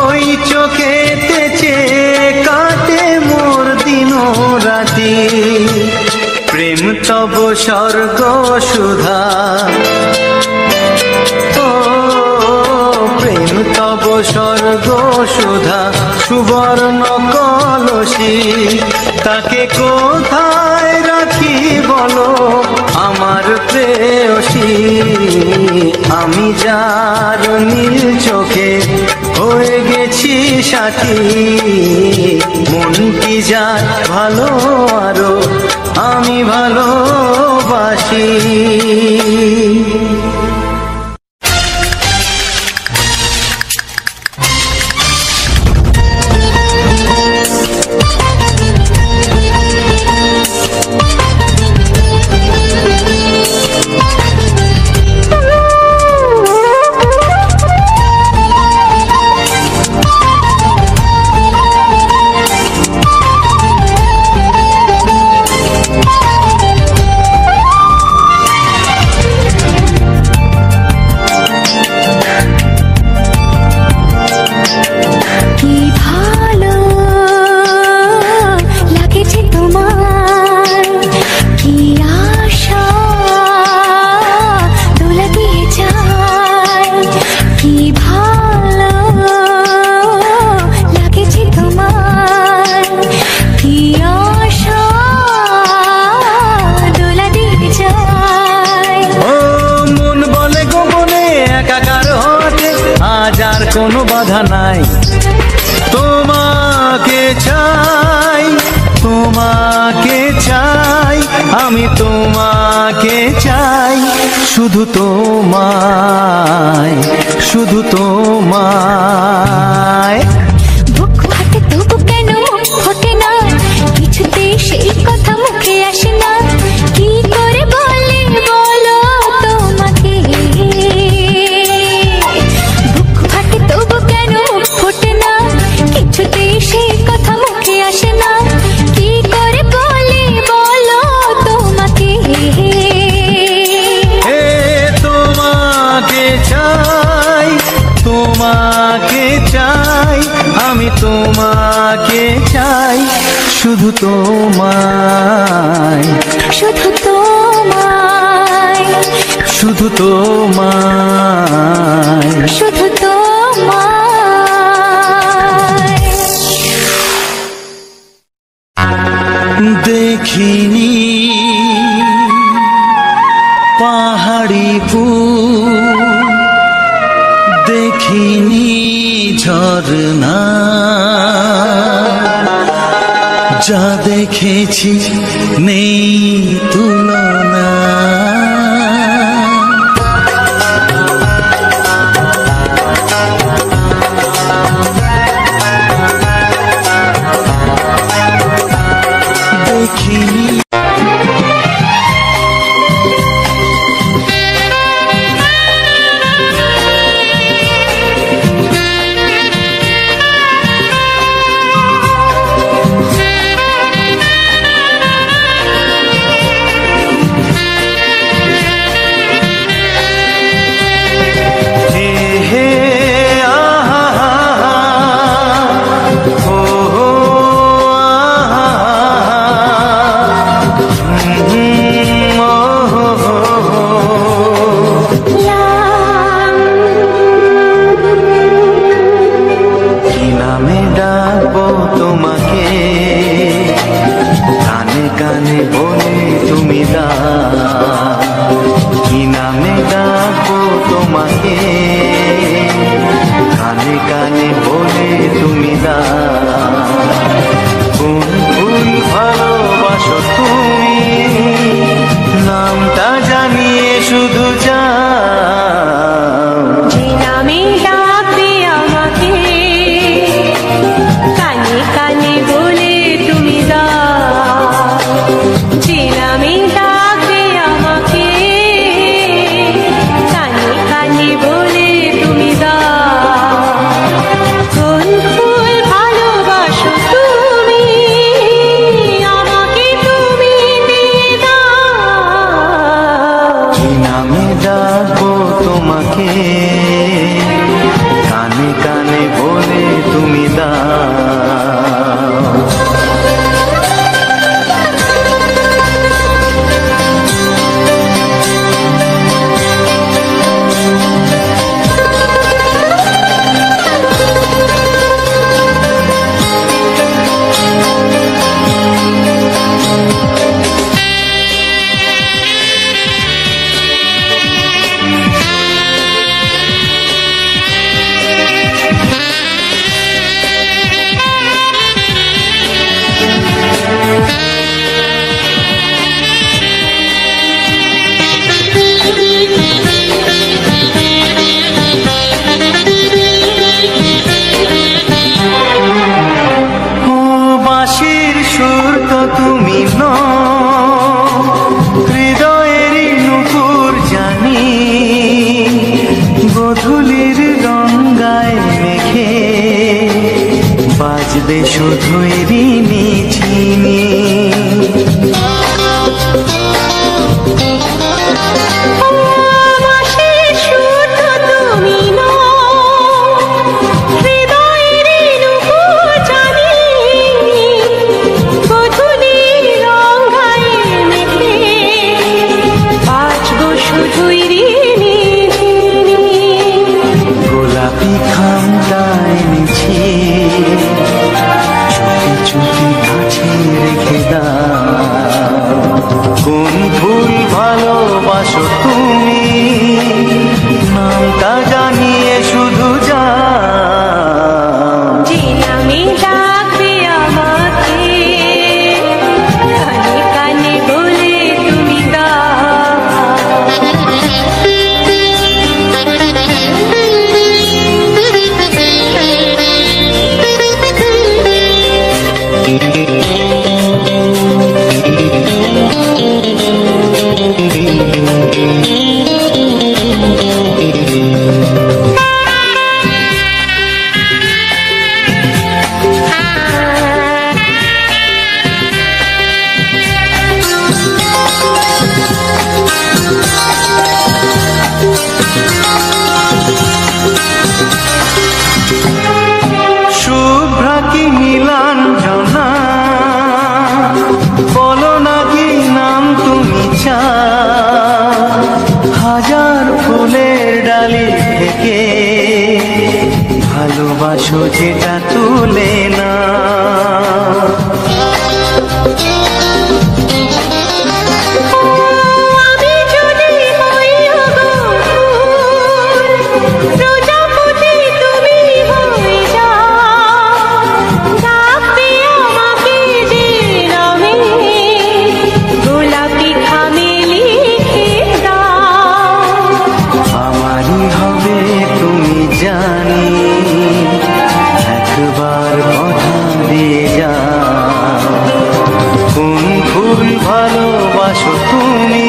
ওই চোখেতে চেয়ে কাটে মোর দিন রাতি। প্রেম তব স্বর্গ সুধা, ও প্রেম তব স্বর্গ সুধা সুবর্ণ কলসী, তাকে কোথায় রাখি বলো আমার প্রেয়সী। আমি যার নীল চোখে হয়ে গেছি সাথী, মনটি যার ভালো আরো আমি ভালোবাসি। কোনো বাধা নাই, তোমাকে চাই, তোমাকে চাই আমি তোমাকে চাই, শুধু তোমায়, শুধু তোমায়। বুক ফাটে তবু কেন মুখ ফোটে না, কিছুতেই সেই কথা মুখে আসে না, কি করে বলে বলো তোমাকে। বুক ফাটে তবু কেন মুখ ফোটে না, কিছুতেই সেই কথা মুখে আসে না, কি করে বলে বলো তোমাকে। হে তোমাকে চাই, তোমাকে চাই, আমি তোমাকে চাই, শুধু তোমায়, শুধু তোমায়, শুধু তোমায়, শুধু তোমায়। দেখিনি পাহাড়ি ফুল, দেখিনি ঝরনা, যা দেখেছি নেই তুলনা। দেখিনি ধুলির গঙ্গায় মেখে বাজবে শুধুই রিমিঝিমি। গোলাপি খামটায় নিচে চুপি চুপি কাছে রেখে দাও। থেকে ভালোবাসো যেটা তুলে না। ভালোবাসো তুমি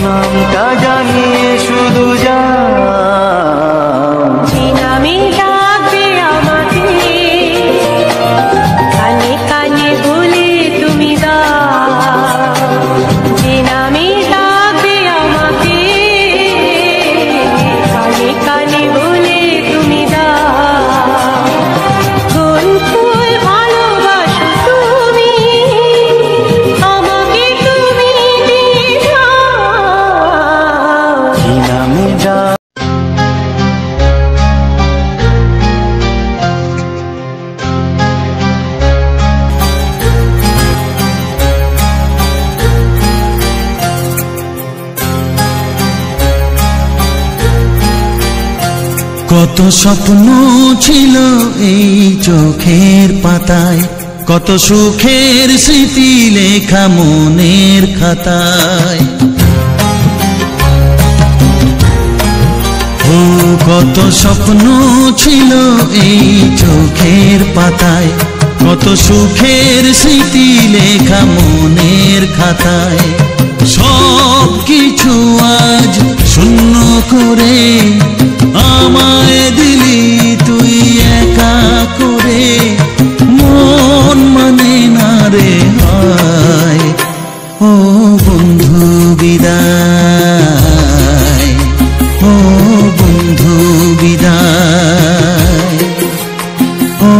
নামটা জানিয়ে শুধু যাও, যে নামে ডাকবে আমাকে কানে কানে বলে তুমি দাও, যে নামে ডাকবে আমাকে কানে কানে বলে তুমি দাও। কোন ফুল ভালোবাসো তুমি আমাকে তুমি দিয়ে দাও, কি নামে যা কত স্বপ্ন ছিল এই চোখের পাতায়, কত সুখের স্মৃতি লেখা মনের খাতায়। ও কত স্বপ্ন ছিল এই চোখের পাতায়, কত সুখের স্মৃতি লেখা মনের খাতায়। সব কিছু আজ শূন্য করে আমায় দিলি তুই একা করে, মন মানে না রে হায়। ও বন্ধু বিদায়, ও বন্ধু বিদায়, ও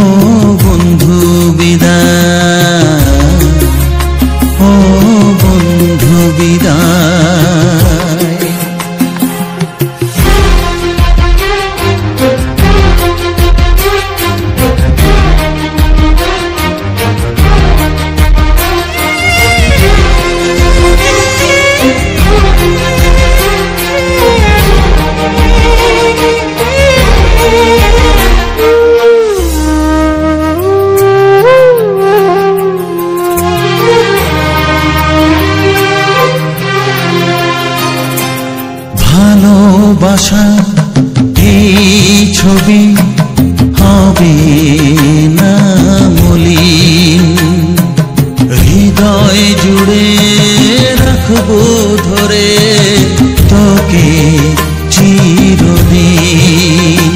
বন্ধু বিদায়, ও বন্ধু বিদায়। ভালোবাসা এই ছবি হবে না মলিন, হৃদয় জুড়ে রাখবো ধরে তোকে চিরদিন।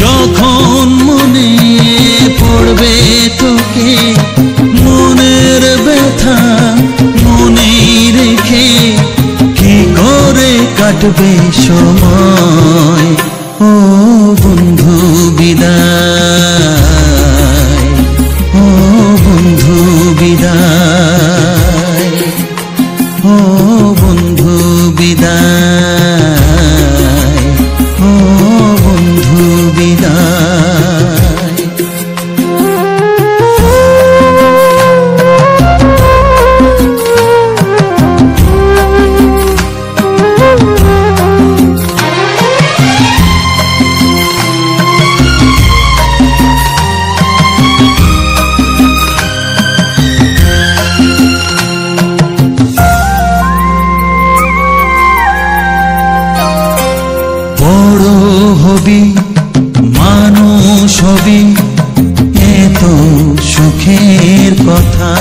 যখন মনে পড়বে তোকে মনের ব্যথা মনে রেখে কি করে কাটবে সময়। ও বন্ধু বিদায়, ও বন্ধু বিদায়, ও বন্ধু বিদায়, ও বন্ধু বিদায়। বড় হবি মানুষ হবি এত সুখের কথা,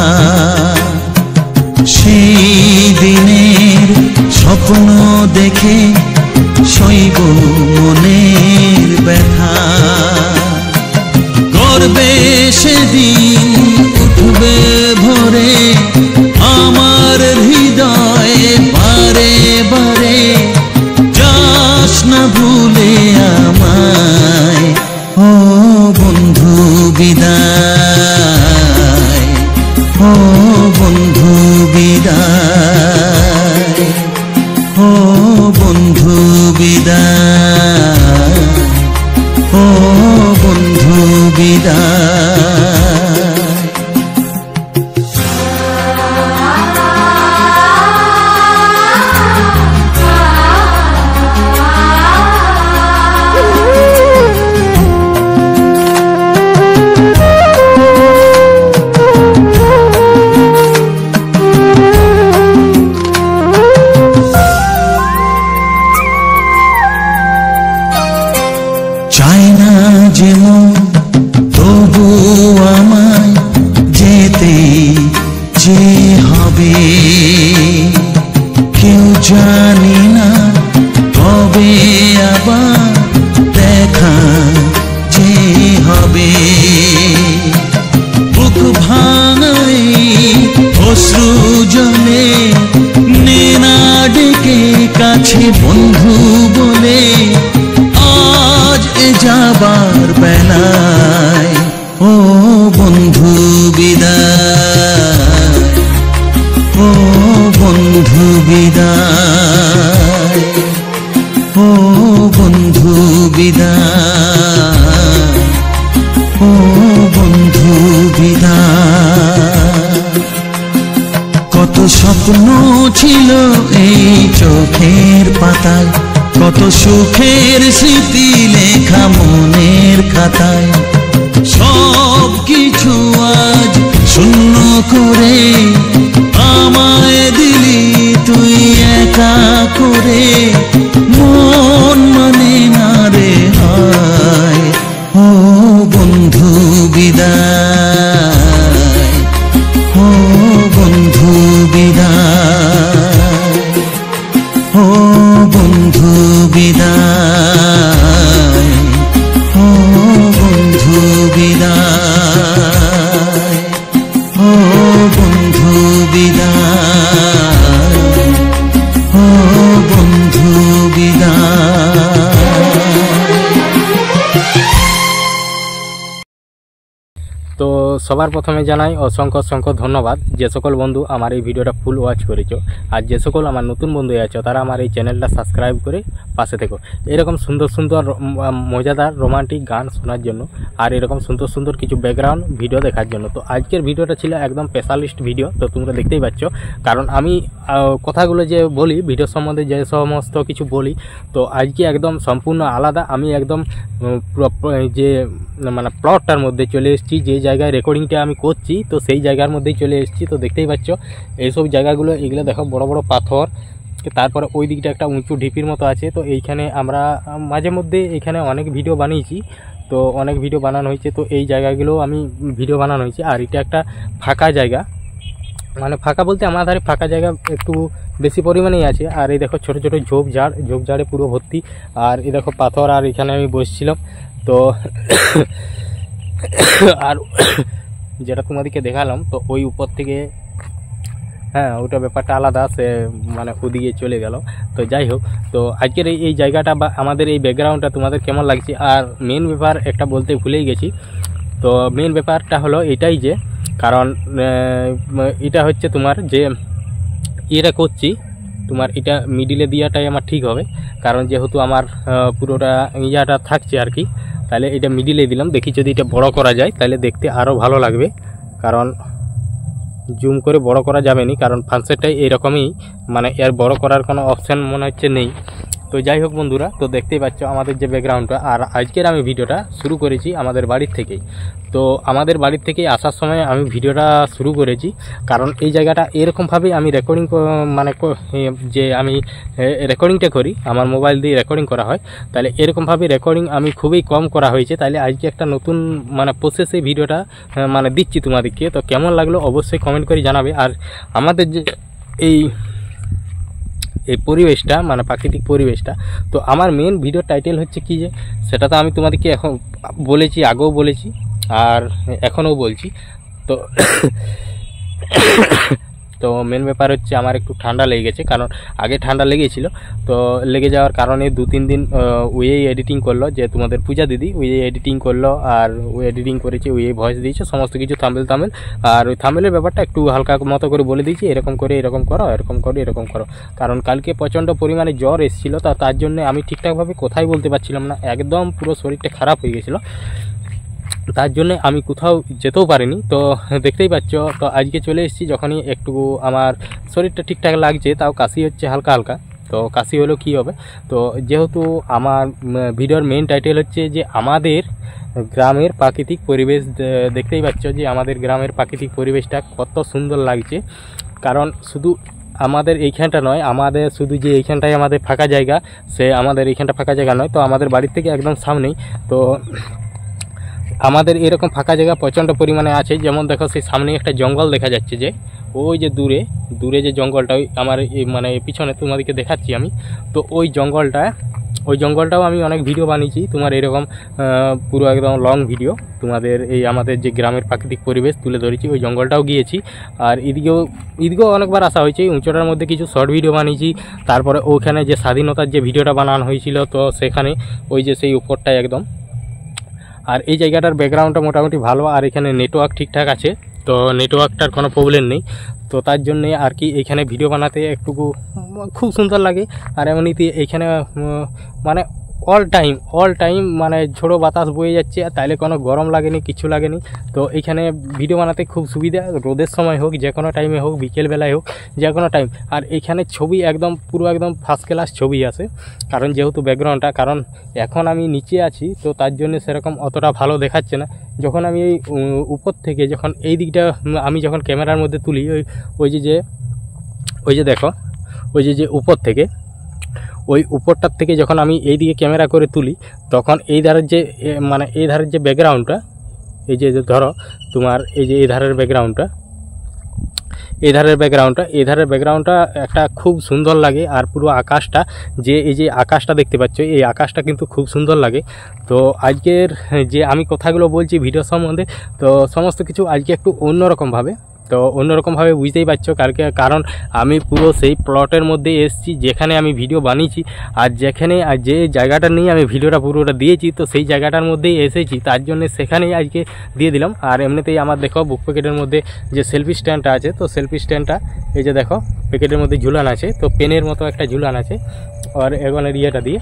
সেই দিনের স্বপ্ন দেখে সইব মনের ব্যথা। গর্বে সেদিন উঠবে ভরে আমার হৃদয়ে বারে বারে, যাস না ভুলে আমায়। ও বন্ধু বিদায়, ও বন্ধু বিদায়, ও বন্ধু বিদায়। বেলায় ও বন্ধু বিদায়, ও বন্ধু বিদায়, ও বন্ধু বিদায়, ও বন্ধু বিদায়। কত স্বপ্ন ছিল এই চোখের পাতায়, কত সুখের স্মৃতি লেখা মনের খাতায়, সব কিছু আজ শূন্য করে আমায় দিলি তুই একা করে। মন মানে না রে হায় ও বন্ধু বিদায়, ও বন্ধু বিদায়, ও বন্ধু বিদায়, ও বন্ধু বিদায়, ও বন্ধু বিদায়, ও বন্ধু বিদায়। তো সবার প্রথমে জানাই অসংখ্য অসংখ্য ধন্যবাদ যে সকল বন্ধু আমার এই ভিডিওটা ফুল ওয়াচ করেছো, আর যে সকল আমার নতুন বন্ধু আছো তারা আমার এই চ্যানেলটা সাবস্ক্রাইব করে পাশে থেকো এরকম সুন্দর সুন্দর মজাদার রোমান্টিক গান শোনার জন্য, আর এরকম সুন্দর সুন্দর কিছু ব্যাকগ্রাউন্ড ভিডিও দেখার জন্য। তো আজকের ভিডিওটা ছিল একদম স্পেশালিস্ট ভিডিও, তো তোমরা দেখতেই পাচ্ছ। কারণ আমি কথাগুলো যে বলি ভিডিও সম্বন্ধে যে সমস্ত কিছু বলি, তো আজকে একদম সম্পূর্ণ আলাদা। আমি একদম যে মানে প্লটটার মধ্যে চলে এসেছি, যে জায়গায় রেকর্ডিংটা আমি করছি তো সেই জায়গার মধ্যেই চলে এসেছি। তো দেখতেই পাচ্ছ এইসব জায়গাগুলো, এগুলো দেখো বড় বড় পাথর, তারপরে ওই দিকটা একটা উঁচু ঢিপির মতো আছে। তো এইখানে আমরা মাঝে মধ্যে এখানে অনেক ভিডিও বানিয়েছি, তো অনেক ভিডিও বানানো হয়েছে, তো এই জায়গাগুলো আমি ভিডিও বানানো হয়েছে। আর এটা একটা ফাঁকা জায়গা, মানে ফাঁকা বলতে আমার ধারে ফাঁকা জায়গা একটু বেশি পরিমাণেই আছে। আর এই দেখো ছোটো ছোটো ঝোপঝাড়ে পুরো ভর্তি, আর এই দেখো পাথর, আর এখানে আমি বসছিলাম। তো আর যেটা তোমাদেরকে দেখালাম, তো ওই উপর থেকে হ্যাঁ ওটা ব্যাপারটা আলাদা, সে মানে ওদিকে চলে গেল। তো যাই হোক, তো আজকের এই জায়গাটা বা আমাদের এই ব্যাকগ্রাউন্ডটা তোমাদের কেমন লাগছে। আর মেন ব্যাপার একটা বলতে ভুলেই গেছি, তো মেন ব্যাপারটা হলো এটাই যে, কারণ এটা হচ্ছে তোমার যে এটা করছি তোমার এটা মিডিলে দেওয়াটাই আমার ঠিক হবে। কারণ যেহেতু আমার পুরোটা ইয়াটা থাকছে আর কি, তাহলে এটা মিডিলে দিলাম। দেখি যদি এটা বড় করা যায় তাহলে দেখতে আরও ভালো লাগবে, কারণ জুম করে বড় করা যাবে না, কারণ ফাংশনটাই এরকমই, মানে এর বড় করার কোনো অপশান মনে হচ্ছে নেই। তো যাই হোক বন্ধুরা, তো দেখতেই পাচ্ছ আমাদের যে ব্যাকগ্রাউন্ডটা। আর আজকের আমি ভিডিওটা শুরু করেছি আমাদের বাড়ির থেকেই। তো আমাদের বাড়ির থেকে আসার সময় আমি ভিডিওটা শুরু করেছি, কারণ এই জায়গাটা এরকমভাবেই আমি রেকর্ডিং মানে যে আমি রেকর্ডিংটা করি, আমার মোবাইল দিয়ে রেকর্ডিং করা হয়, তাহলে এরকমভাবে রেকর্ডিং আমি খুবই কম করা হয়েছে। তাহলে আজকে একটা নতুন মানে প্রসেসে ভিডিওটা মানে দিচ্ছি তোমাদেরকে। তো কেমন লাগলো অবশ্যই কমেন্ট করে জানাবে। আর আমাদের যে এই পরিবেশটা মানে প্রাকৃতিক পরিবেশটা, তো আমার মেন ভিডিও টাইটেল হচ্ছে কি যে, সেটা তো আমি তোমাদেরকে এখন বলেছি, আগেও বলেছি আর এখনও বলছি। তো তো মেন ব্যাপার হচ্ছে আমার একটু ঠান্ডা লেগে গেছে, কারণ আগে ঠান্ডা লেগেছিল। তো লেগে যাওয়ার কারণে 2-3 দিন ওই এডিটিং করলো, যে তোমাদের পূজা দিদি ওই এডিটিং করলো, আর ওই এডিটিং করেছে, ওই ভয়েস দিয়েছে সমস্ত কিছু থাম্বনেল, আর ওই থাম্বনেলের ব্যাপারটা একটু হালকা মতো করে বলে দিয়েছি, এরকম করে এরকম করো, এরকম করো, এরকম করো। কারণ কালকে প্রচণ্ড পরিমাণে জ্বর এসেছিলো, তার জন্য আমি ঠিকঠাকভাবে কথাই বলতে পারছিলাম না, একদম পুরো শরীরটা খারাপ হয়ে গেছিলো, তার জন্য আমি কোথাও যেতেও পারিনি। তো দেখতেই পাচ্ছ, তো আজকে চলে এসেছি যখনই একটু আমার শরীরটা ঠিকঠাক লাগছে, তাও কাশি হচ্ছে হালকা হালকা। তো কাশি হলো কী হবে, তো যেহেতু আমার ভিডিওর মেন টাইটেল হচ্ছে যে আমাদের গ্রামের প্রাকৃতিক পরিবেশ, দেখতেই পাচ্ছ যে আমাদের গ্রামের প্রাকৃতিক পরিবেশটা কত সুন্দর লাগছে। কারণ শুধু আমাদের এইখানটা নয়, আমাদের শুধু যে এইখানটাই আমাদের ফাঁকা জায়গা, সে আমাদের এইখানটা ফাঁকা জায়গা নয়, তো আমাদের বাড়ির থেকে একদম সামনেই তো আমাদের এরকম ফাঁকা জায়গা প্রচণ্ড পরিমাণে আছে। যেমন দেখো সেই সামনে একটা জঙ্গল দেখা যাচ্ছে, যে ওই যে দূরে দূরে যে জঙ্গলটা আমার মানে পিছনে তোমাদেরকে দেখাচ্ছি আমি। তো ওই জঙ্গলটাও আমি অনেক ভিডিও বানিয়েছি তোমার এরকম পুরো একদম লং ভিডিও, তোমাদের এই আমাদের যে গ্রামের প্রাকৃতিক পরিবেশ তুলে ধরেছি। ওই জঙ্গলটাও গিয়েছি, আর এদিকেও অনেকবার আসা হয়েছে। উঁচুটার মধ্যে কিছু শর্ট ভিডিও বানিয়েছি, তারপরে ওখানে যে স্বাধীনতার যে ভিডিওটা বানানো হয়েছিল, তো সেখানে ওই যে সেই উপরটায় একদম। আর এই জায়গাটার ব্যাকগ্রাউন্ডটা মোটামুটি ভালো, আর এখানে নেটওয়ার্ক ঠিকঠাক আছে, তো নেটওয়ার্কটার কোনো প্রবলেম নেই। তো তার জন্যে আর কি এখানে ভিডিও বানাতে একটুকু খুব সুন্দর লাগে। আর এমনিতে এইখানে মানে অল টাইম মানে ঝোড়ো বাতাস বয়ে যাচ্ছে, তাইলে কোনো গরম লাগেনি, কিছু লাগেনি। তো এইখানে ভিডিও বানাতে খুব সুবিধা, রোদের সময় হোক, যে কোনো টাইমে হোক, বিকেলবেলায় হোক, যে কোনো টাইম। আর এইখানে ছবি একদম পুরো একদম ফার্স্ট ক্লাস ছবি আসে, কারণ যেহেতু ব্যাকগ্রাউন্ডটা, কারণ এখন আমি নিচে আছি তো তার জন্য সেরকম অতটা ভালো দেখাচ্ছে না। যখন আমি এই উপর থেকে যখন এই দিকটা আমি যখন ক্যামেরার মধ্যে তুলি, ওই যে দেখো, ওই যে উপর থেকে, ওই উপরটার থেকে যখন আমি এই দিকে ক্যামেরা করে তুলি, তখন এই ধারের যে মানে এই ধারের যে ব্যাকগ্রাউন্ডটা, এই যে ধরো তোমার এই যে এই ধারের ব্যাকগ্রাউন্ডটা একটা খুব সুন্দর লাগে। আর পুরো আকাশটা, যে এই যে আকাশটা দেখতে পাচ্ছ, এই আকাশটা কিন্তু খুব সুন্দর লাগে। তো আজকের যে আমি কথাগুলো বলছি ভিডিও সম্বন্ধে, তো সমস্ত কিছু আজকে একটু অন্যরকমভাবে বুঝতেই পারছো, কারণ আমি পুরো সেই প্লটের মধ্যে এসেছি যেখানে আমি ভিডিও বানিয়েছি, আর যে জায়গাটা নিয়ে আমি ভিডিওটা পুরোটা দিয়েছি, তো সেই জায়গাটার মধ্যেই এসেছি, তার জন্য সেখানেই আজকে দিয়ে দিলাম। আর এমনিতেই আমার দেখো বুক প্যাকেটের মধ্যে যে সেলফি স্ট্যান্ডটা আছে, তো সেলফি স্ট্যান্ডটা এই যে দেখো প্যাকেটের মধ্যে ঝুলান আছে, তো পেনের মতো একটা ঝুলান আছে, আর এগোনের ইয়েটা দিয়ে।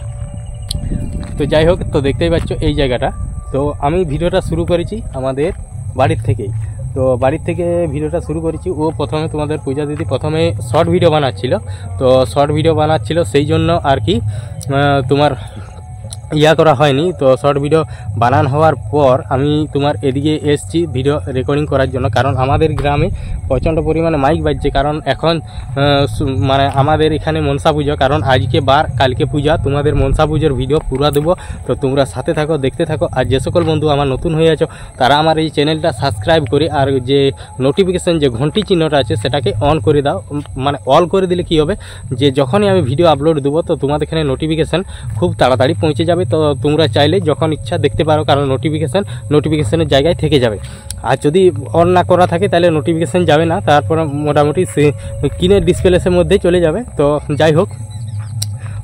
তো যাই হোক, তো দেখতেই পাচ্ছ এই জায়গাটা। তো আমি ভিডিওটা শুরু করেছি আমাদের বাড়ির থেকেই। তো বাড়ির থেকে ভিডিওটা শুরু করেছি। ও প্রথমে তোমাদের পূজা দিদি প্রথমে শর্ট ভিডিও বানাচ্ছিল, সেই জন্য আর কি তোমার করা হয়নি। তো শর্ট ভিডিও বানানো হওয়ার পর আমি তোমার এদিকে এসছি ভিডিও রেকর্ডিং করার জন্য, কারণ আমাদের গ্রামে প্রচণ্ড পরিমাণে মাইক বাজছে। কারণ এখন মানে আমাদের এখানে মনসা পুজো, কারণ আজকে কালকে পূজা, তোমাদের মনসা পুজোর ভিডিও পুরো দেবো। তো তোমরা সাথে থাকো, দেখতে থাকো। আর যে সকল বন্ধু আমার নতুন হয়ে আছো, তারা আমার এই চ্যানেলটা সাবস্ক্রাইব করে, আর যে নোটিফিকেশান যে ঘন্টি চিহ্নটা আছে সেটাকে অন করে দাও। মানে অল করে দিলে কী হবে, যে যখনই আমি ভিডিও আপলোড দেবো, তো তোমাদের এখানে নোটিফিকেশান খুব তাড়াতাড়ি পৌঁছে যাবে। তো তোমরা চাইলে যখন ইচ্ছা দেখতে পারো, কারণ নোটিফিকেশানের জায়গায় থেকে যাবে। আর যদি অন না করা থাকে তাহলে নোটিফিকেশান যাবে না, তারপর মোটামুটি স্ক্রিনের ডিসপ্লেসের মধ্যেই চলে যাবে। তো যাই হোক,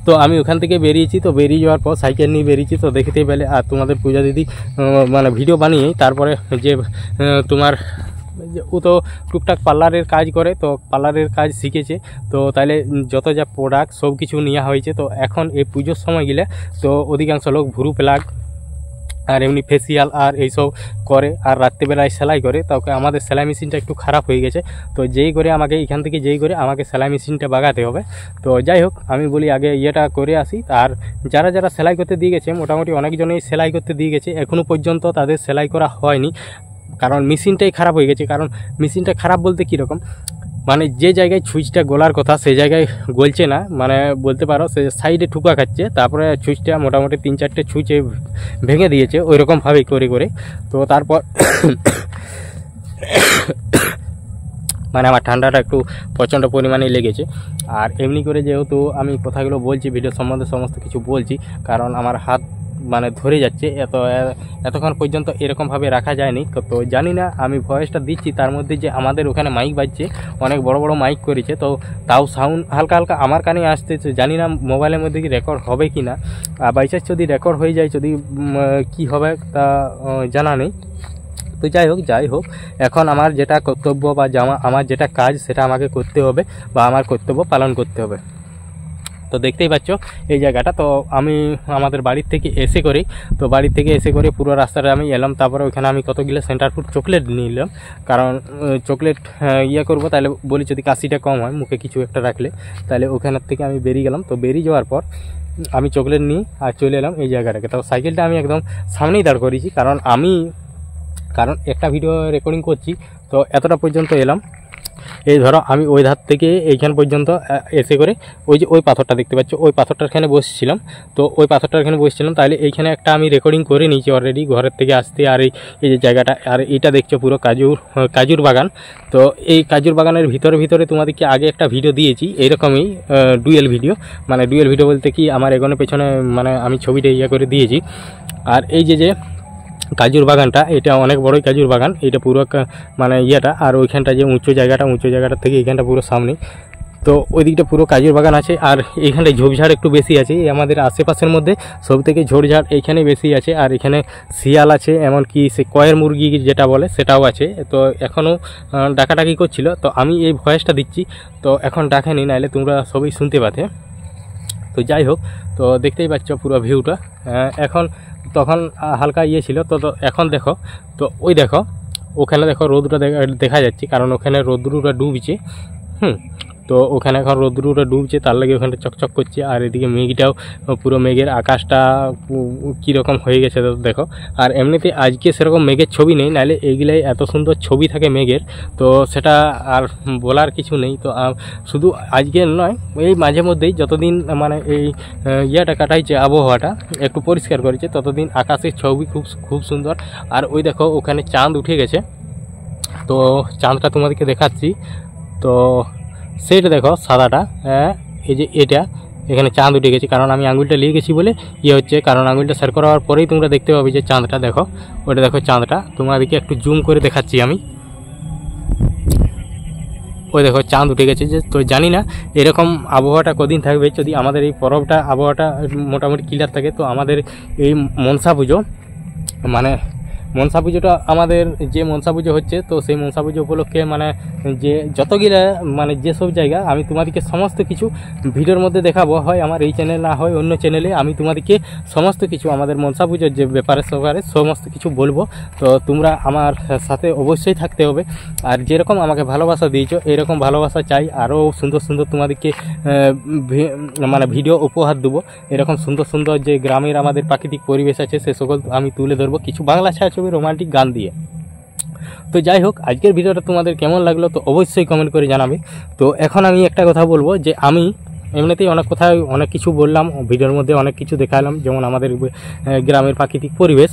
তো আমি ওখান থেকে বেরিয়েছি। তো বেরিয়ে যাওয়ার পর সাইকেল নিয়ে বেরিয়েছি, তো দেখতেই পেলে। আর তোমাদের পূজা দিদি মানে ভিডিও বানিয়েই তারপরে যে তোমার ও তো টুকটাক পার্লারের কাজ করে, তো পার্লারের কাজ শিখেছে। তো তাইলে যত যা প্রোডাক্ট সব কিছু নেওয়া হয়েছে। তো এখন এই পুজোর সময় গেলে তো অধিকাংশ লোক ভুরু প্লাগ আর এমনি ফেসিয়াল আর এইসব করে, আর রাত্রিবেলায় সেলাই করে। তো আমাদের সেলাই মেশিনটা একটু খারাপ হয়ে গেছে, তো এখান থেকে আমাকে সেলাই মেশিনটা বাগাতে হবে। তো যাই হোক, আমি বলি আগে ইয়েটা করে আসি। আর যারা সেলাই করতে দিয়ে গেছে, মোটামুটি অনেকজনেই সেলাই করতে দিয়ে গেছে, এখনও পর্যন্ত তাদের সেলাই করা হয়নি, কারণ মেশিনটাই খারাপ হয়ে গেছে। কারণ মেশিনটা খারাপ বলতে কীরকম, মানে যে জায়গায় সুইচটা গোলার কথা সেই জায়গায় গলছে না, মানে বলতে পারো সে সাইডে ঠুকা খাচ্ছে। তারপরে সুইচটা মোটামুটি 3-4টে সুইচে ভেঙে দিয়েছে ওইরকমভাবেই করে। তো তারপর মানে আমার ঠান্ডাটা একটু প্রচণ্ড পরিমাণে লেগেছে। আর এমনি করে যেহেতু আমি কথাগুলো বলছি, ভিডিও সম্বন্ধে সমস্ত কিছু বলছি, কারণ আমার হাত মানে ধরে যাচ্ছে, এতক্ষণ পর্যন্ত এরকমভাবে রাখা যায়নি। তো জানি না, আমি ভয়েসটা দিচ্ছি তার মধ্যে যে আমাদের ওখানে মাইক বাজছে, অনেক বড় বড় মাইক করেছে। তো তাও সাউন্ড হালকা হালকা আমার কানে আসতেছে, জানি না মোবাইলের মধ্যে কি রেকর্ড হবে কি না। বাইচান্স যদি রেকর্ড হয়ে যায়, যদি কি হবে তা জানা নেই। তো যাই হোক, এখন আমার যেটা কর্তব্য বা আমার যেটা কাজ সেটা আমাকে করতে হবে, বা আমার কর্তব্য পালন করতে হবে। তো দেখতেই পাচ্ছ এই জায়গাটা। তো আমি আমাদের বাড়ির থেকে এসে করে পুরো রাস্তাটা আমি এলাম। তারপরে ওখানে আমি কতগুলো সেন্টার ফুড চকলেট নিলাম, কারণ চকলেট করবো, তাহলে বলি যদি কাশিটা কম হয়, মুখে কিছু একটা রাখলে, তাহলে ওখানের থেকে আমি বেরিয়ে গেলাম। তো বেরিয়ে যাওয়ার পর আমি চকলেট নিয়ে আর চলে এলাম এই জায়গাটাকে। তো সাইকেলটা আমি একদম সামনেই দাঁড় করিয়েছি, কারণ একটা ভিডিও রেকর্ডিং করছি। তো এতটা পর্যন্ত এলাম, এই ধরো আমি ওই ধার থেকে এইখান পর্যন্ত এসে করে ওই পাথরটা দেখতে পাচ্ছ, ওই পাথরটার এখানে বসেছিলাম। তো ওই পাথরটার এখানে বসেছিলাম, তাহলে এইখানে একটা আমি রেকর্ডিং করে নিয়েছি অলরেডি ঘরের থেকে আসতে। আর এই যে জায়গাটা, আর এইটা দেখছো পুরো কাজুর বাগান। তো এই কাজুর বাগানের ভিতরে তোমাদেরকে আগে একটা ভিডিও দিয়েছি এইরকমই ডুয়েল ভিডিও, মানে ডুয়েল ভিডিও বলতে কি আমার এগোনে পেছনে মানে আমি ছবিটা করে দিয়েছি। আর এই যে কাজুর বাগানটা, এটা অনেক বড়ই কাজুর বাগান, এটা পুরো মানে আর ওইখানটা যে উঁচু জায়গাটা থেকে এইখানটা পুরো সামনে। তো ওই দিকটা পুরো কাজুর বাগান আছে। আর এইখানটায় ঝোপঝাড় একটু বেশি আছে, এই আমাদের আশেপাশের মধ্যে সব থেকে ঝোপঝাড় এইখানে বেশি আছে। আর এখানে শিয়াল আছে, এমনকি সে কয়ের মুরগি যেটা বলে সেটাও আছে। তো এখনও ডাকাডাকি করছিল, তো আমি এই ভয়েসটা দিচ্ছি, তো এখন ডাকেনি, নাহলে তোমরা সবই শুনতে পাতে। তো যাই হোক, তো দেখতেই পাচ্ছ পুরো ভিউটা। এখন তখন হালকা ইয়ে ছিল, তো এখন দেখো, তো ওই দেখো ওখানে দেখো রোদটা দেখা যাচ্ছে, কারণ ওখানে রোদ্রুটা ডুবছে। তো ওখানে এখন রোদ্রুটা ডুবছে, তার লাগে ওখানে চকচক করছে। আর এদিকে মেঘটাও পুরো মেঘের আকাশটা কীরকম হয়ে গেছে তো দেখো। আর এমনিতে আজকে সেরকম মেঘের ছবি নেই, নাহলে এইগুলাই এত সুন্দর ছবি থাকে মেঘের, তো সেটা আর বলার কিছু নেই। তো শুধু আজকে নয়, এই মাঝে মধ্যেই যতদিন মানে এই ইয়েটা কাটাইছে, আবহাওয়াটা একটু পরিষ্কার করেছে, ততদিন আকাশের ছবি খুব সুন্দর। আর ওই দেখো ওখানে চাঁদ উঠে গেছে, তো চাঁদটা তোমাদেরকে দেখাচ্ছি। তো সেইটা দেখো সাদাটা, এই যে এটা এখানে চাঁদ উঠে গেছে, কারণ আমি আঙুলটা নিয়ে গেছি বলে ইয়ে হচ্ছে, কারণ আঙুলটা শেয়ার করার পরেই তোমরা দেখতে পাবে যে চাঁদটা দেখো, ওটা দেখো চাঁদটা। তোমাদেরকে একটু জুম করে দেখাচ্ছি আমি, ওই দেখো চাঁদ উঠে গেছে। যে তো জানি না এরকম আবহাওয়াটা কদিন থাকবে, যদি আমাদের এই পরবটা আবহাওয়াটা মোটামুটি ক্লিয়ার থাকে। তো আমাদের এই মনসা পুজো, মানে মনসা পুজোটা আমাদের যে মনসা পুজো হচ্ছে, তো সেই মনসা পুজো উপলক্ষে মানে যে যতগুলা মানে যেসব জায়গা আমি তোমাদেরকে সমস্ত কিছু ভিডিওর মধ্যে দেখাবো, হয় আমার এই চ্যানেল না হয় অন্য চ্যানেলে, আমি তোমাদেরকে সমস্ত কিছু আমাদের মনসা পুজোর যে ব্যাপারে সমস্ত কিছু বলবো। তো তোমরা আমার সাথে অবশ্যই থাকতে হবে। আর যেরকম আমাকে ভালোবাসা দিয়েছো, এরকম ভালোবাসা চাই, আরও সুন্দর সুন্দর তোমাদেরকে মানে ভিডিও উপহার দেবো। এরকম সুন্দর সুন্দর যে গ্রামের আমাদের প্রাকৃতিক পরিবেশ আছে, সে সকল আমি তুলে ধরবো, কিছু বাংলা ছায়াছবি রোমান্টিক গান দিয়ে। তো যাই হোক, আজকের ভিডিওটা তোমাদের কেমন লাগলো তো অবশ্যই কমেন্ট করে জানাবে। তো এখন আমি একটা কথা বলবো, যে আমি এমনিতেই অনেক কিছু বললাম ভিডিওর মধ্যে, অনেক কিছু দেখালাম, যেমন আমাদের গ্রামের প্রাকৃতিক পরিবেশ,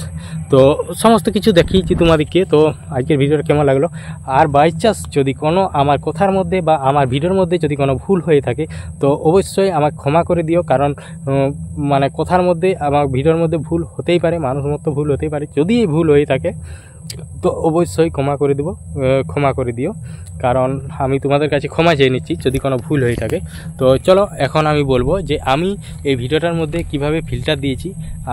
তো সমস্ত কিছু দেখিয়েছি তোমাদেরকে। তো আজকের ভিডিওটা কেমন লাগলো, আর বাই চান্স যদি কোনো আমার কথার মধ্যে বা আমার ভিডিওর মধ্যে যদি কোনো ভুল হয়ে থাকে, তো অবশ্যই আমাকে ক্ষমা করে দিও, কারণ মানে কথার মধ্যে আমার ভিডিওর মধ্যে ভুল হতেই পারে, মানুষ মতো ভুল হতেই পারে। যদি এই ভুল হয়ে থাকে তো অবশ্যই ক্ষমা করে দিও, কারণ আমি তোমাদের কাছে ক্ষমা চেয়ে নিচ্ছি যদি কোনো ভুল হয়ে থাকে। তো চলো এখন আমি বলবো যে আমি এই ভিডিওটার মধ্যে কিভাবে ফিল্টার দিয়েছি,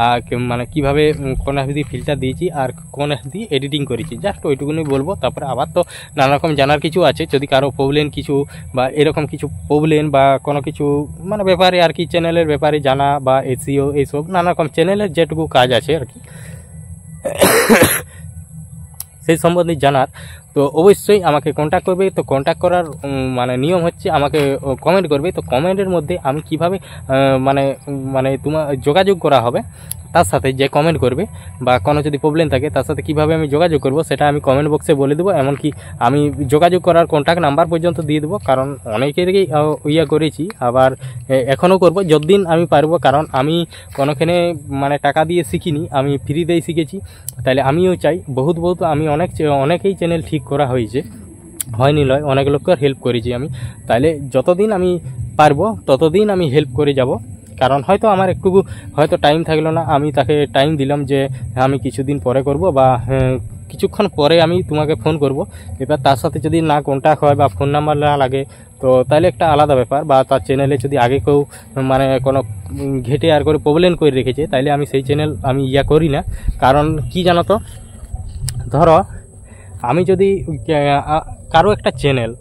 আর মানে কিভাবে কোন অ্যাপ দিয়ে ফিল্টার দিয়েছি আর কোন অ্যাপ দিয়ে এডিটিং করেছি, জাস্ট ওইটুকুনি বলবো। তারপরে আবার তো নানা রকম জানার কিছু আছে, যদি কারো প্রবলেম কিছু বা এরকম কিছু প্রবলেম বা কোনো কিছু মানে ব্যাপারে আর কি, চ্যানেলের ব্যাপারে জানা বা এসইও এইসব নানা রকম চ্যানেলের যেটুকু কাজ আছে আর কি সেই সম্বন্ধে জানার, তো অবশ্যই আমাকে কন্ট্যাক্ট করবে। তো কন্ট্যাক্ট করার মানে নিয়ম হচ্ছে আমাকে কমেন্ট করবে। তো কমেন্টের মধ্যে আমি কিভাবে মানে তোমার যোগাযোগ করা হবে তার সাথে, যে কমেন্ট করবে বা কোনো যদি প্রবলেম থাকে তার সাথে কিভাবে আমি যোগাযোগ করব সেটা আমি কমেন্ট বক্সে বলে দেবো। এমনকি আমি যোগাযোগ করার কন্ট্যাক্ট নাম্বার পর্যন্ত দিয়ে দেবো, কারণ অনেকেরই ইয়ে করেছি, আবার এখনও করব যতদিন আমি পারবো, কারণ আমি কোনোখানে মানে টাকা দিয়ে শিখিনি, আমি ফ্রিতেই শিখেছি। তাহলে আমিও চাই বহুত আমি অনেকেই চ্যানেল ঠিক করা হয়েছে, হয়নি নয়, অনেক লোককে হেল্প করেছি আমি। তাহলে যতদিন আমি পারবো ততদিন আমি হেল্প করে যাব, কারণ হয়তো আমার একটু হয়তো টাইম থাকলো না, আমি তাকে টাইম দিলাম যে আমি কিছুদিন পরে করব বা কিছুক্ষণ পরে আমি তোমাকে ফোন করব। এবার তার সাথে যদি না কন্ট্যাক্ট হয় বা ফোন নাম্বার না লাগে, তো তাহলে একটা আলাদা ব্যাপার। বা তার চ্যানেলে যদি আগে কেউ মানে কোনো ঘেটে আর করে প্রবলেম করে রেখেছে, তাইলে আমি সেই চ্যানেল আমি ইয়া করি না। কারণ কি জানো তো, ধরো আমি যদি কারো একটা চ্যানেল,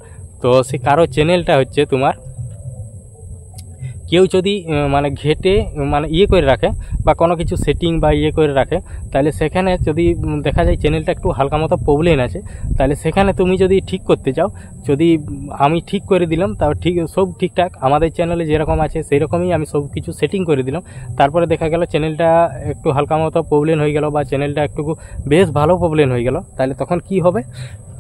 তো সেই কারো চ্যানেলটা হচ্ছে তোমার কেউ যদি মানে ঘেটে মানে ইয়ে করে রাখে বা কোনো কিছু সেটিং বা ইয়ে করে রাখে, তাহলে সেখানে যদি দেখা যায় চ্যানেলটা একটু হালকা মতো প্রবলেম আছে, তাহলে সেখানে তুমি যদি ঠিক করতে চাও, যদি আমি ঠিক করে দিলাম, তাও ঠিক সব ঠিকঠাক আমাদের চ্যানেলে যেরকম আছে সেই রকমই আমি সব কিছু সেটিং করে দিলাম। তারপরে দেখা গেল চ্যানেলটা একটু হালকা মতো প্রবলেম হয়ে গেল বা চ্যানেলটা একটু বেশ ভালো প্রবলেম হয়ে গেল, তাহলে তখন কি হবে?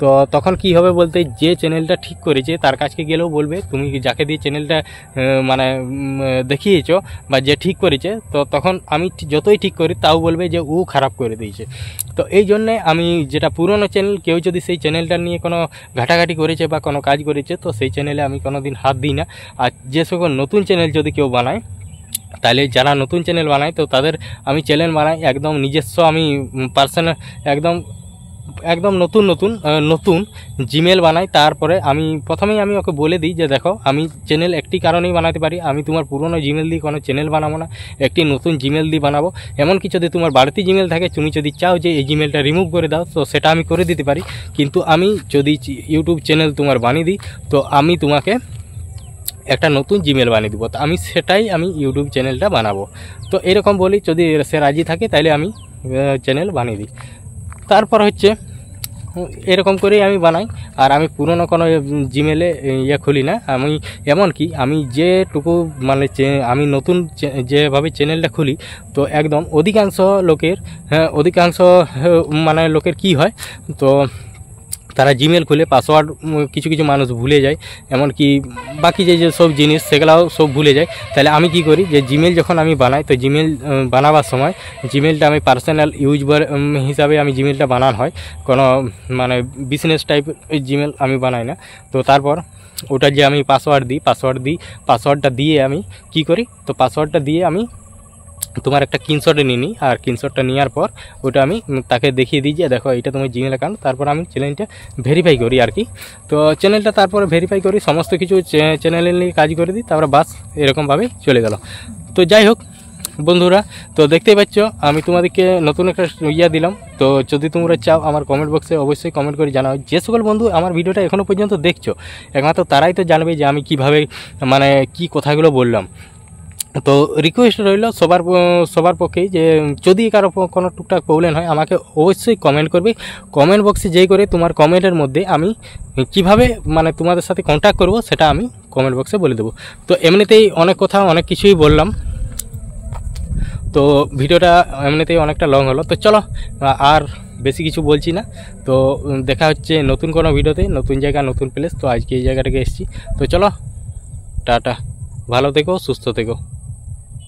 তো তখন কি হবে বলতে, যে চ্যানেলটা ঠিক করেছে তার কাছে গেলেও বলবে, তুমি যাকে দিয়ে চ্যানেলটা মানে দেখিয়েছো বা যে ঠিক করেছে, তো তখন আমি যতই ঠিক করি তাও বলবে যে ও খারাপ করে দিয়েছে। তো এই জন্যে আমি যেটা পুরনো চ্যানেল, কেউ যদি সেই চ্যানেলটা নিয়ে কোনো ঘাটাঘাটি করেছে বা কোনো কাজ করেছে, তো সেই চ্যানেলে আমি কোনো দিন হাত দিই না। আর যে সকল নতুন চ্যানেল যদি কেউ বানায়, তাহলে যারা নতুন চ্যানেল বানায়, তো তাদের আমি চ্যানেল বানাই একদম নিজস্ব, আমি পার্সোনাল একদম একদম নতুন জিমেল বানাই। তারপরে আমি প্রথমেই আমি ওকে বলে দিই যে দেখো আমি চ্যানেল একটি কারণেই বানাতে পারি, আমি তোমার পুরনো জিমেল দিয়ে কোনো চ্যানেল বানাবো না, একটি নতুন জিমেল দিয়ে বানাবো। এমনকি যদি তোমার বাড়তি জিমেল থাকে, তুমি যদি চাও যে এই জিমেলটা রিমুভ করে দাও, তো সেটা আমি করে দিতে পারি। কিন্তু আমি যদি ইউটিউব চ্যানেল তোমার বানিয়ে দিই, তো আমি তোমাকে একটা নতুন জিমেল বানিয়ে দিব, তো আমি সেটাই আমি ইউটিউব চ্যানেলটা বানাবো। তো এরকম বলি, যদি সে রাজি থাকে তাহলে আমি চ্যানেল বানিয়ে দিই। তারপর হচ্ছে এরকম করেই আমি বানাই। আর আমি পুরনো কোনো জিমেলে খুলি না। আমি এমনকি আমি যেটুকু মানে আমি নতুন যেভাবে চ্যানেলটা খুলি, তো একদম অধিকাংশ মানে লোকের কি হয়, তো তারা জিমেল খুলে পাসওয়ার্ড কিছু কিছু মানুষ ভুলে যায়, এমনকি বাকি যে সব জিনিস সেগুলাও সব ভুলে যায়। তাহলে আমি কি করি, যে জিমেল যখন আমি বানাই, তো জিমেল বানাবার সময় জিমেলটা আমি পার্সোনাল ইউজ হিসাবে আমি জিমেলটা বানানো হয়, কোনো মানে বিজনেস টাইপের জিমেল আমি বানাই না। তো তারপর ওটা যে আমি পাসওয়ার্ডটা দিয়ে আমি কি করি, তো পাসওয়ার্ডটা দিয়ে আমি তোমার একটা স্ক্রিনশট নিয়ে নিই। আর স্ক্রিনশটটা নেওয়ার পর ওটা আমি তাকে দেখিয়ে দিই যে দেখো এটা তোমার জিমেল অ্যাকাউন্ট। তারপর আমি চ্যানেলটা ভেরিফাই করি আর কি। তো চ্যানেলটা তারপরে ভেরিফাই করি, সমস্ত কিছু চ্যানেলের নিয়ে কাজ করে দিই, তারপরে বাস এরকমভাবেই চলে গেল। তো যাই হোক বন্ধুরা, তো দেখতেই পাচ্ছ আমি তোমাদেরকে নতুন একটা দিলাম। তো যদি তোমরা চাও আমার কমেন্ট বক্সে অবশ্যই কমেন্ট করে জানাও। যে সকল বন্ধু আমার ভিডিওটা এখনও পর্যন্ত দেখছো, একমাত্র তারাই তো জানবে যে আমি কিভাবে মানে কি কথাগুলো বললাম। তো রিকোয়েস্ট রইল সবার পক্ষেই যে যদি কারো কোনো টুকটাক প্রবলেম হয় আমাকে অবশ্যই কমেন্ট করবে। কমেন্ট বক্সে যেই করে তোমার কমেন্টের মধ্যে আমি কিভাবে মানে তোমাদের সাথে কন্ট্যাক্ট করব সেটা আমি কমেন্ট বক্সে বলে দেবো। তো এমনিতেই অনেক কথা অনেক কিছুই বললাম, তো ভিডিওটা এমনিতেই অনেকটা লং হলো। তো চলো আর বেশি কিছু বলছি না। তো দেখা হচ্ছে নতুন কোনো ভিডিওতে, নতুন জায়গা নতুন প্লেস। তো আজকে এই জায়গাটাকে এসেছি। তো চলো টাটা, ভালো থেকো, সুস্থ থেকো।